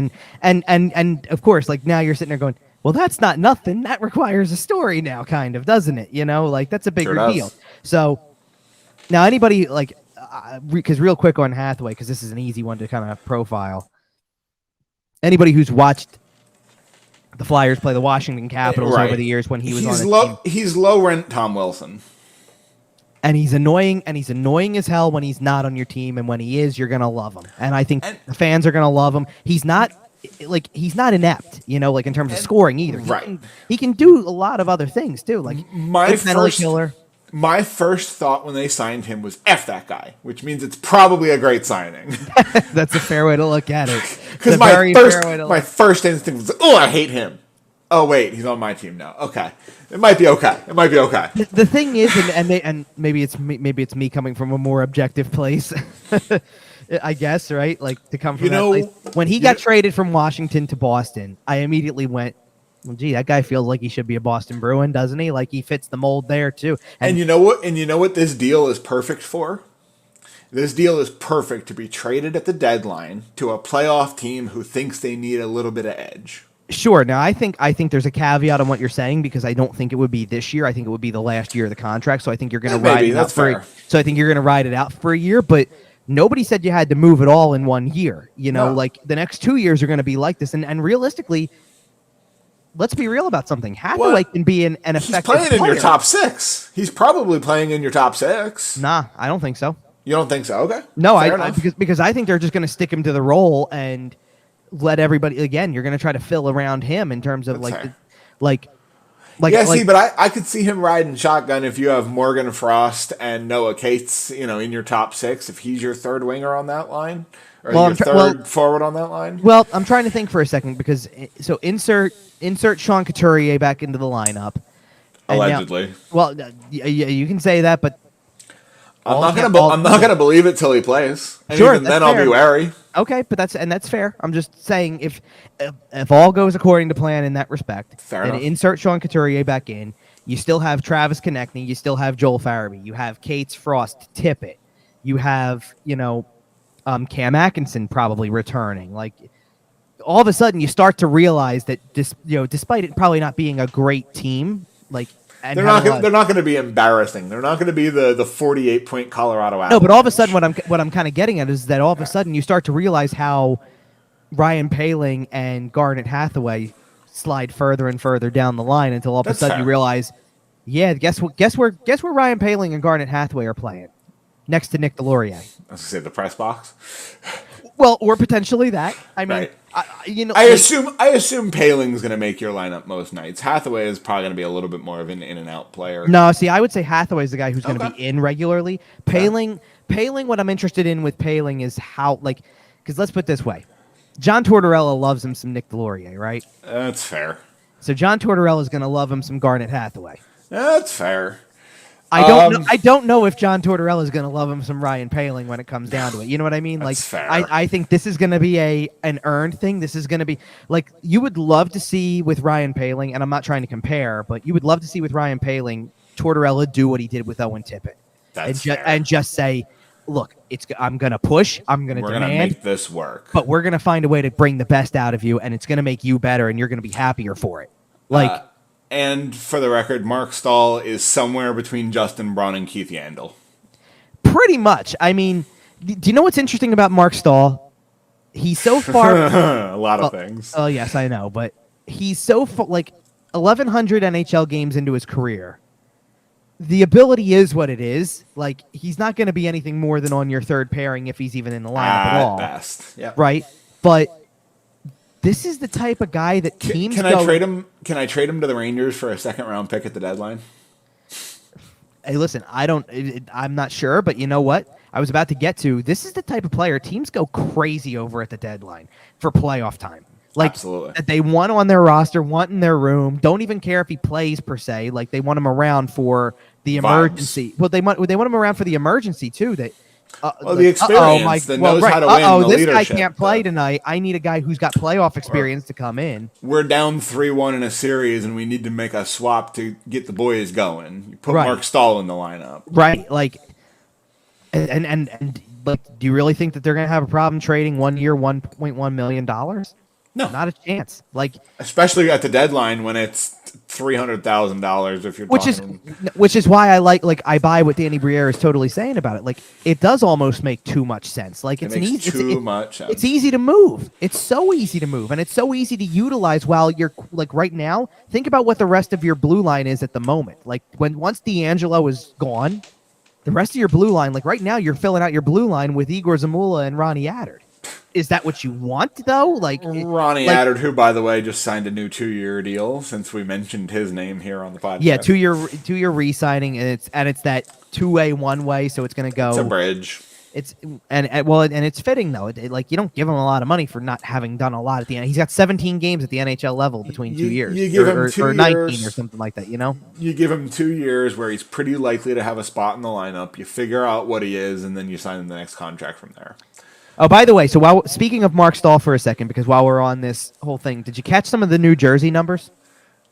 And of course, like now you're sitting there going, well, that's not nothing. That requires a story now, kind of, doesn't it? You know, like that's a bigger deal. So now anybody like, because real quick on Hathaway, because this is an easy one to kind of profile. Anybody who's watched the Flyers play the Washington Capitals over the years when he's on the team. He's low rent Tom Wilson. And he's annoying as hell when he's not on your team, and when he is, you're gonna love him. And I think the fans are gonna love him. He's not inept, you know, like in terms of scoring either. He can do a lot of other things too, like penalty killer. My first thought when they signed him was F that guy, which means it's probably a great signing. That's a fair way to look at it. Because my first instinct was, oh, I hate him. Oh wait, he's on my team now. Okay, it might be okay. The thing is, and maybe it's me coming from a more objective place, I guess, right? Like to come from that place. When he got traded from Washington to Boston, I immediately went, well, gee, that guy feels like he should be a Boston Bruin, doesn't he? Like he fits the mold there too. And you know what? And you know what this deal is perfect for? This deal is perfect to be traded at the deadline to a playoff team who thinks they need a little bit of edge. Sure. Now, I think there's a caveat on what you're saying because I don't think it would be this year. I think it would be the last year of the contract. So I think you're going to ride it out So I think you're going to ride it out for a year. But nobody said you had to move it all in 1 year. You know, like the next 2 years are going to be like this. And realistically, let's be real about something. Hathaway can be an effective player. He's playing in your top six. He's probably playing in your top six. Nah, I don't think so. You don't think so? Okay. No, because I think they're just going to stick him to the role and let everybody, again, you're going to try to fill around him in terms of but I could see him riding shotgun if you have Morgan Frost and Noah Cates, you know, in your top six, if he's your third winger on that line or your third forward on that line. Well, I'm trying to think for a second because so insert Sean Couturier back into the lineup. Allegedly. You can say that, but I'm not gonna believe it till he plays. And sure, even then I'll be wary. Okay, but that's fair. I'm just saying if all goes according to plan in that respect, then insert Sean Couturier back in. You still have Travis Konechny. You still have Joel Farabee. You have Cates, Frost, Tippett. You have Cam Atkinson probably returning. Like all of a sudden, you start to realize that despite it probably not being a great team, like. They're not going to be embarrassing. They're not going to be the 48-point Colorado Avalanche. No, but all of a sudden, what I'm kind of getting at is that all of a sudden you start to realize how Ryan Poehling and Garnet Hathaway slide further and further down the line until all of a sudden you realize, guess where Ryan Poehling and Garnet Hathaway are playing next to Nick Delorier. I was going to say the press box. Well, or potentially that. I mean, right. I assume Poehling's going to make your lineup most nights. Hathaway is probably going to be a little bit more of an in and out player. No, see, I would say Hathaway's the guy who's going to be in regularly. Poehling, what I'm interested in with Poehling is how, because let's put it this way, John Tortorella loves him some Nick Delorier, right? That's fair. So John Tortorella is going to love him some Garnet Hathaway. That's fair. I don't know if John Tortorella is going to love him some Ryan Poehling when it comes down to it. You know what I mean? That's fair. I think this is going to be an earned thing. This is going to be like you would love to see with Ryan Poehling, and I'm not trying to compare, but you would love to see with Ryan Poehling Tortorella do what he did with Owen Tippett. And just say, look, I'm going to push, I'm going to demand. We're going to make this work. But we're going to find a way to bring the best out of you, and it's going to make you better, and you're going to be happier for it. And for the record, Marc Staal is somewhere between Justin Braun and Keith Yandel. Pretty much. I mean, do you know what's interesting about Marc Staal? He's so far... a lot of things. Oh, yes, I know. But he's so... 1,100 NHL games into his career. The ability is what it is. Like, he's not going to be anything more than on your third pairing if he's even in the lineup at all. At best. Yep. Right? But... this is the type of guy that teams Can I trade him to the Rangers for a second-round pick at the deadline? Hey, listen, I'm not sure, but you know what? I was about to get to. This is the type of player teams go crazy over at the deadline for playoff time. Like, absolutely. That they want on their roster, want in their room, don't even care if he plays per se. Like, they want him around for the emergency. Well, they want him around for the emergency, too, that Well, the experience, that knows how to win, the this leadership. Guy can't play tonight. I need a guy who's got playoff experience to come in. We're down 3-1 in a series, and we need to make a swap to get the boys going. You put Marc Staal in the lineup. Right, like, and like, do you really think that they're going to have a problem trading 1 year, $1.1 million? No, not a chance. Like, especially at the deadline when it's $300,000 if you're which is why I buy what Danny Briere is totally saying about it. Like, it does almost make too much sense. Like, it's It's easy to move. It's so easy to move, and it's so easy to utilize while you're like right now. Think about what the rest of your blue line is at the moment. Like, once DeAngelo is gone, the rest of your blue line, like right now, you're filling out your blue line with Igor Zamula and Ronnie Attard. Is that what you want, though? Like Ronnie Attard, who, by the way, just signed a new 2-year deal since we mentioned his name here on the podcast. Yeah, two-year re-signing, and it's that 2-way, 1-way, so it's going to go. It's a bridge. And it's fitting though. Like, you don't give him a lot of money for not having done a lot at the end. He's got 17 games at the NHL level between 2 years. You give him 2 or years, 19 or something like that. You know. You give him 2 years where he's pretty likely to have a spot in the lineup. You figure out what he is, and then you sign him the next contract from there. Oh, by the way, so speaking of Marc Staal for a second, because while we're on this whole thing, did you catch some of the New Jersey numbers?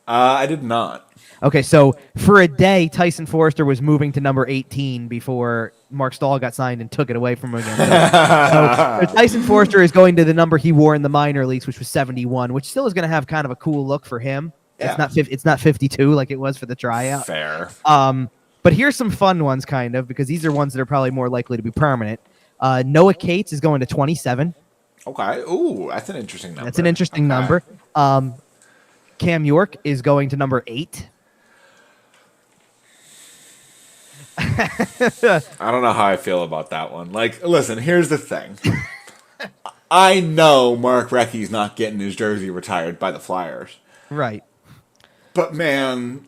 I did not. Okay, so for a day, Tyson Foerster was moving to number 18 before Marc Staal got signed and took it away from him again. So Tyson Foerster is going to the number he wore in the minor leagues, which was 71, which still is going to have kind of a cool look for him. Yeah. It's not 52 like it was for the tryout. Fair. But here's some fun ones, kind of, because these are ones that are probably more likely to be permanent. Noah Cates is going to 27. Okay. Ooh, that's an interesting number. That's an interesting number. Cam York is going to number 8. I don't know how I feel about that one. Like, listen, here's the thing. I know Mark Recchi's not getting his jersey retired by the Flyers. Right. But, man,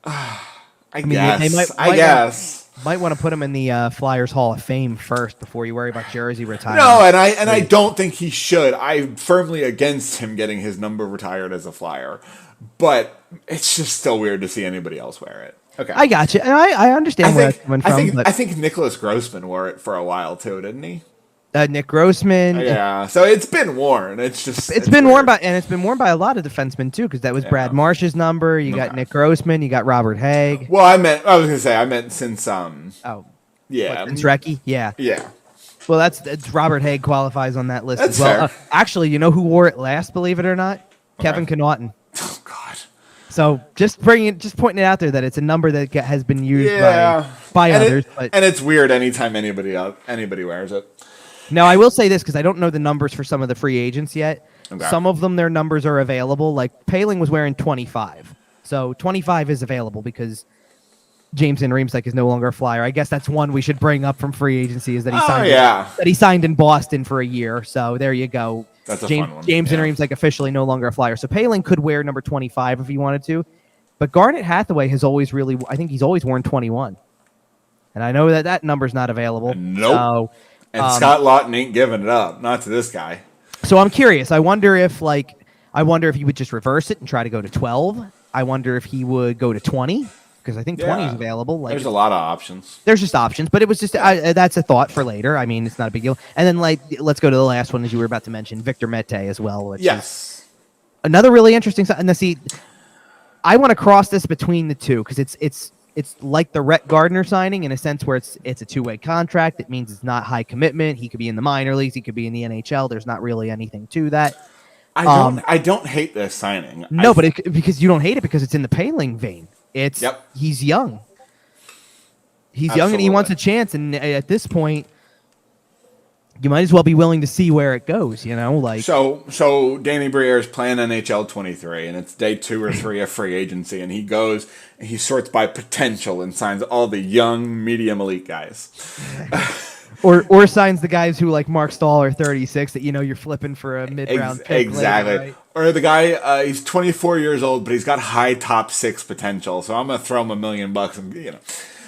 I guess. Might want to put him in the Flyers Hall of Fame first before you worry about jersey retirement. No, and I don't think he should. I'm firmly against him getting his number retired as a Flyer. But it's just still weird to see anybody else wear it. Okay, I got you, and I understand where that's coming from. I think Nicholas Grossman wore it for a while too, didn't he? Nick Grossman. Yeah, so it's been worn. It's been worn by a lot of defensemen too, because that was Brad Marsh's number. You got Nick Grossman. You got Robert Haig. Well, I meant since since Recchi. Yeah. Well, that's Robert Haig qualifies on that list That's as well. fair. Actually, you know who wore it last? Believe it or not, Kevin Connaughton. Oh God. So just pointing it out there that it's a number that has been used by others. And it's weird anytime anybody wears it. Now, I will say this, because I don't know the numbers for some of the free agents yet. Okay. Some of them, their numbers are available. Like, Poehling was wearing 25. So 25 is available because James Van Riemsdyk is no longer a Flyer. I guess that's one we should bring up from free agency, is that he signed in Boston for a year. So there you go. That's a fun one. James Van Riemsdyk officially no longer a Flyer. So Poehling could wear number 25 if he wanted to. But Garnet Hathaway has always he's always worn 21. And I know that number's not available. Nope. So, and Scott Lawton ain't giving it up. Not to this guy. So I'm curious. I wonder if he would just reverse it and try to go to 12. I wonder if he would go to 20, because I think 20 is available. Like, there's a lot of options. There's just options, but it was just that's a thought for later. I mean, it's not a big deal. And then let's go to the last one, as you were about to mention, Victor Mete as well. Which is another really interesting. And see, I want to cross this between the two, because it's like the Rhett Gardner signing in a sense where it's a 2-way contract. It means it's not high commitment. He could be in the minor leagues. He could be in the NHL. There's not really anything to that. I don't hate this signing. No, because you don't hate it because it's in the Poehling vein. He's young. He's young and he wants a chance. And at this point, you might as well be willing to see where it goes. So Danny Briere is playing NHL 23, and it's day 2 or 3 of free agency, and he goes and he sorts by potential and signs all the young, medium, elite guys. Or signs the guys who, like Marc Staal, are 36 that you're flipping for a mid-round pick. Exactly. Later, right? Or the guy, he's 24 years old, but he's got high top 6 potential. So I'm gonna throw him $1 million and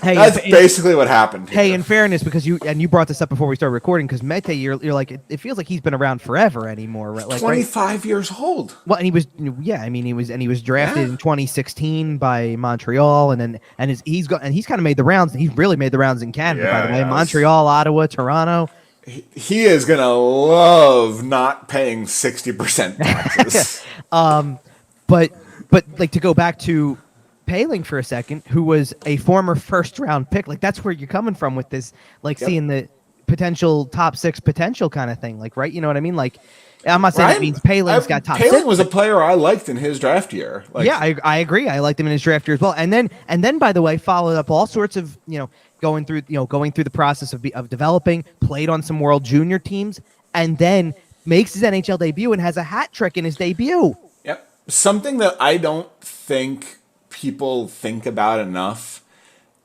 Hey, That's basically what happened here. Hey, in fairness, because you brought this up before we started recording, because Mete, you're like it feels like he's been around forever anymore, right? Like 25 years old. Well, and he was drafted in 2016 by Montreal, and he's kind of made the rounds. He's really made the rounds in Canada, by the way. Montreal, Ottawa, Toronto. He is gonna love not paying 60% taxes. But like, to go back to Poehling for a second, who was a former first-round pick, like that's where you're coming from with this, like seeing the potential top 6 potential kind of thing, like, right? You know what I mean? Like, I'm not saying it means Poehling's got top 6. Poehling was a player I liked in his draft year. Like, yeah, I agree. I liked him in his draft year as well. And then by the way, followed up all sorts of going through the process of developing, played on some World Junior teams, and then makes his NHL debut and has a hat trick in his debut. Yep, something that I don't think people think about enough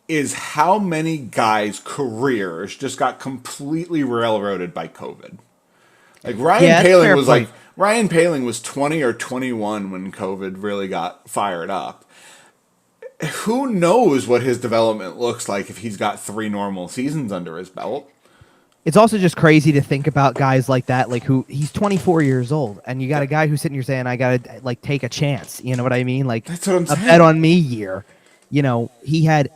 is how many guys' careers just got completely railroaded by COVID. Like Ryan Poehling was 20 or 21 when COVID really got fired up. Who knows what his development looks like if he's got 3 normal seasons under his belt? It's also just crazy to think about guys like that, like who he's 24 years old, and you got a guy who's sitting here saying, "I gotta like take a chance." You know what I mean? Like, that's what I'm saying. A bet on me year. He had.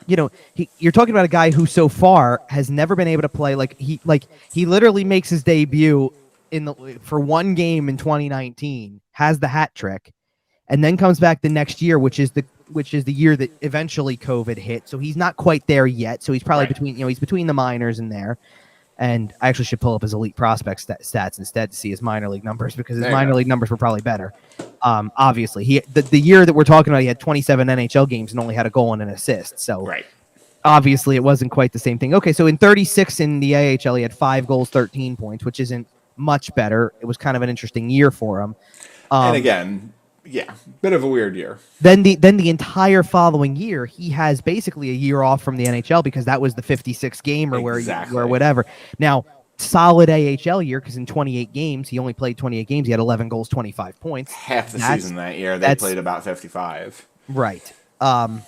You're talking about a guy who so far has never been able to play. He literally makes his debut for one game in 2019, has the hat trick, and then comes back the next year, which is the year that eventually COVID hit. So he's not quite there yet. So he's probably between the minors and there. And I actually should pull up his elite prospect stats instead to see his minor league numbers, because his minor league numbers were probably better. Obviously, the year that we're talking about, he had 27 NHL games and only had a goal and an assist. So obviously, it wasn't quite the same thing. Okay, so in 36 in the AHL, he had 5 goals, 13 points, which isn't much better. It was kind of an interesting year for him. And again, bit of a weird year. Then the entire following year, he has basically a year off from the NHL, because that was the 56 gamer where whatever. Now, solid AHL year, because in 28 games, he only played 28 games. He had 11 goals, 25 points. Half the season that year, they played about 55. Right. And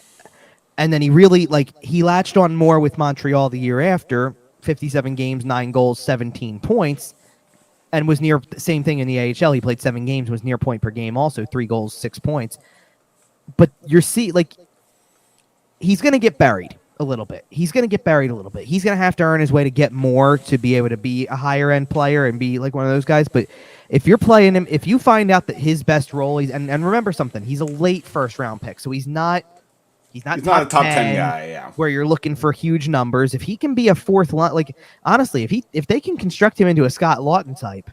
then he really, he latched on more with Montreal the year after, 57 games, 9 goals, 17 points. And was near the same thing in the AHL. He played 7 games, was near point per game also, 3 goals, 6 points. But he's going to get buried a little bit. He's going to have to earn his way to get more to be able to be a higher end player and be like one of those guys. But if you're playing him, if you find out that his best role, and remember something, he's a late first round pick. So he's not a top 10 guy, where you're looking for huge numbers. If he can be a fourth line, honestly, if they can construct him into a Scott Lawton type,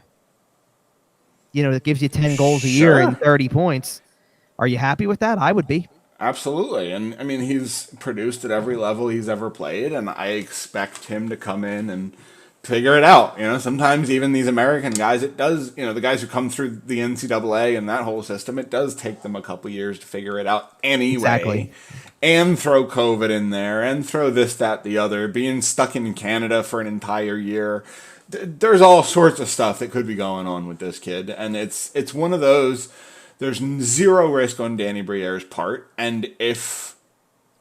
that gives you 10 goals a year and 30 points, are you happy with that? I would be. Absolutely. And I mean, he's produced at every level he's ever played, and I expect him to come in and figure it out. Sometimes even these American guys, it does, the guys who come through the NCAA and that whole system, it does take them a couple years to figure it out anyway. Exactly. And throw COVID in there, and throw this, that, the other, being stuck in Canada for an entire year. There's all sorts of stuff that could be going on with this kid, and it's one of those, there's zero risk on Danny Briere's part, and if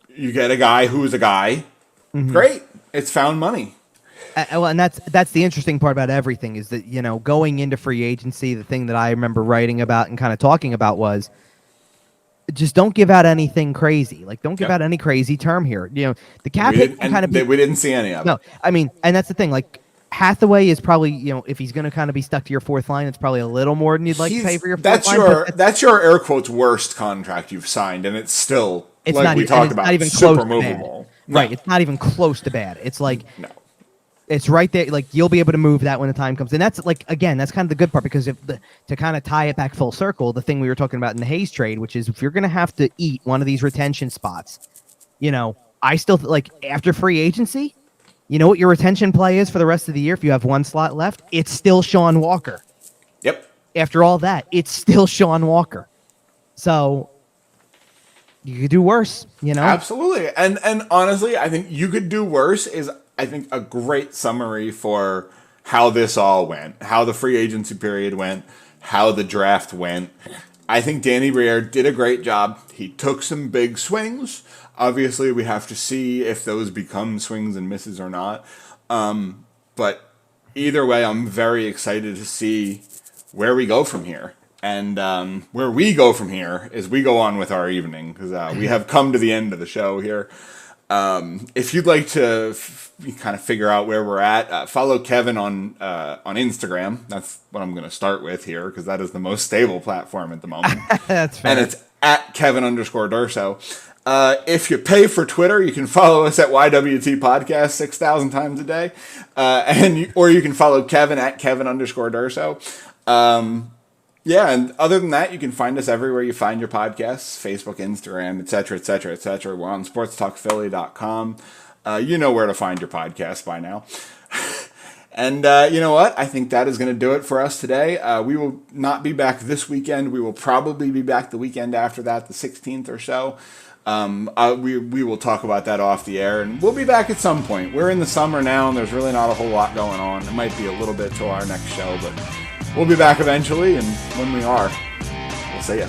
you get a guy who's a guy, great, it's found money. And that's the interesting part about everything, is that, going into free agency, the thing that I remember writing about and kind of talking about was, just don't give out anything crazy. Don't give out any crazy term here. The cap hit kind of. We didn't see any of it. No, I mean, and that's the thing. Hathaway is probably, if he's going to kind of be stuck to your fourth line, it's probably a little more than you'd like to pay for your fourth line. That's your air quotes worst contract you've signed, and it's still it's like not, we talked about, not even super close movable. No. Right, it's not even close to bad. It's no. It's right there. You'll be able to move that when the time comes. And that's again, that's kind of the good part, because to kind of tie it back full circle, the thing we were talking about in the Hayes trade, which is if you're going to have to eat one of these retention spots, I still after free agency, what your retention play is for the rest of the year. If you have one slot left, it's still Sean Walker. Yep. After all that, it's still Sean Walker. So you could do worse, Absolutely. And honestly, I think you could do worse is, I think, a great summary for how this all went, how the free agency period went, how the draft went. I think Danny Briere did a great job. He took some big swings. Obviously, we have to see if those become swings and misses or not. But either way, I'm very excited to see where we go from here. And where we go from here is we go on with our evening, because we have come to the end of the show here. If you'd like to kind of figure out where we're at, follow Kevin on Instagram. That's what I'm going to start with here, because that is the most stable platform at the moment. That's fair. And it's at Kevin_Durso. If you pay for Twitter, you can follow us at YWT Podcast 6,000 times a day. Or you can follow Kevin at Kevin_Durso. Yeah, and other than that, you can find us everywhere you find your podcasts, Facebook, Instagram, etc., etc., etc. We're on sportstalkphilly.com. You know where to find your podcast by now. And you know what? I think that is going to do it for us today. We will not be back this weekend. We will probably be back the weekend after that, the 16th or so. We will talk about that off the air, and we'll be back at some point. We're in the summer now, and there's really not a whole lot going on. It might be a little bit till our next show, but we'll be back eventually, and when we are, we'll see ya.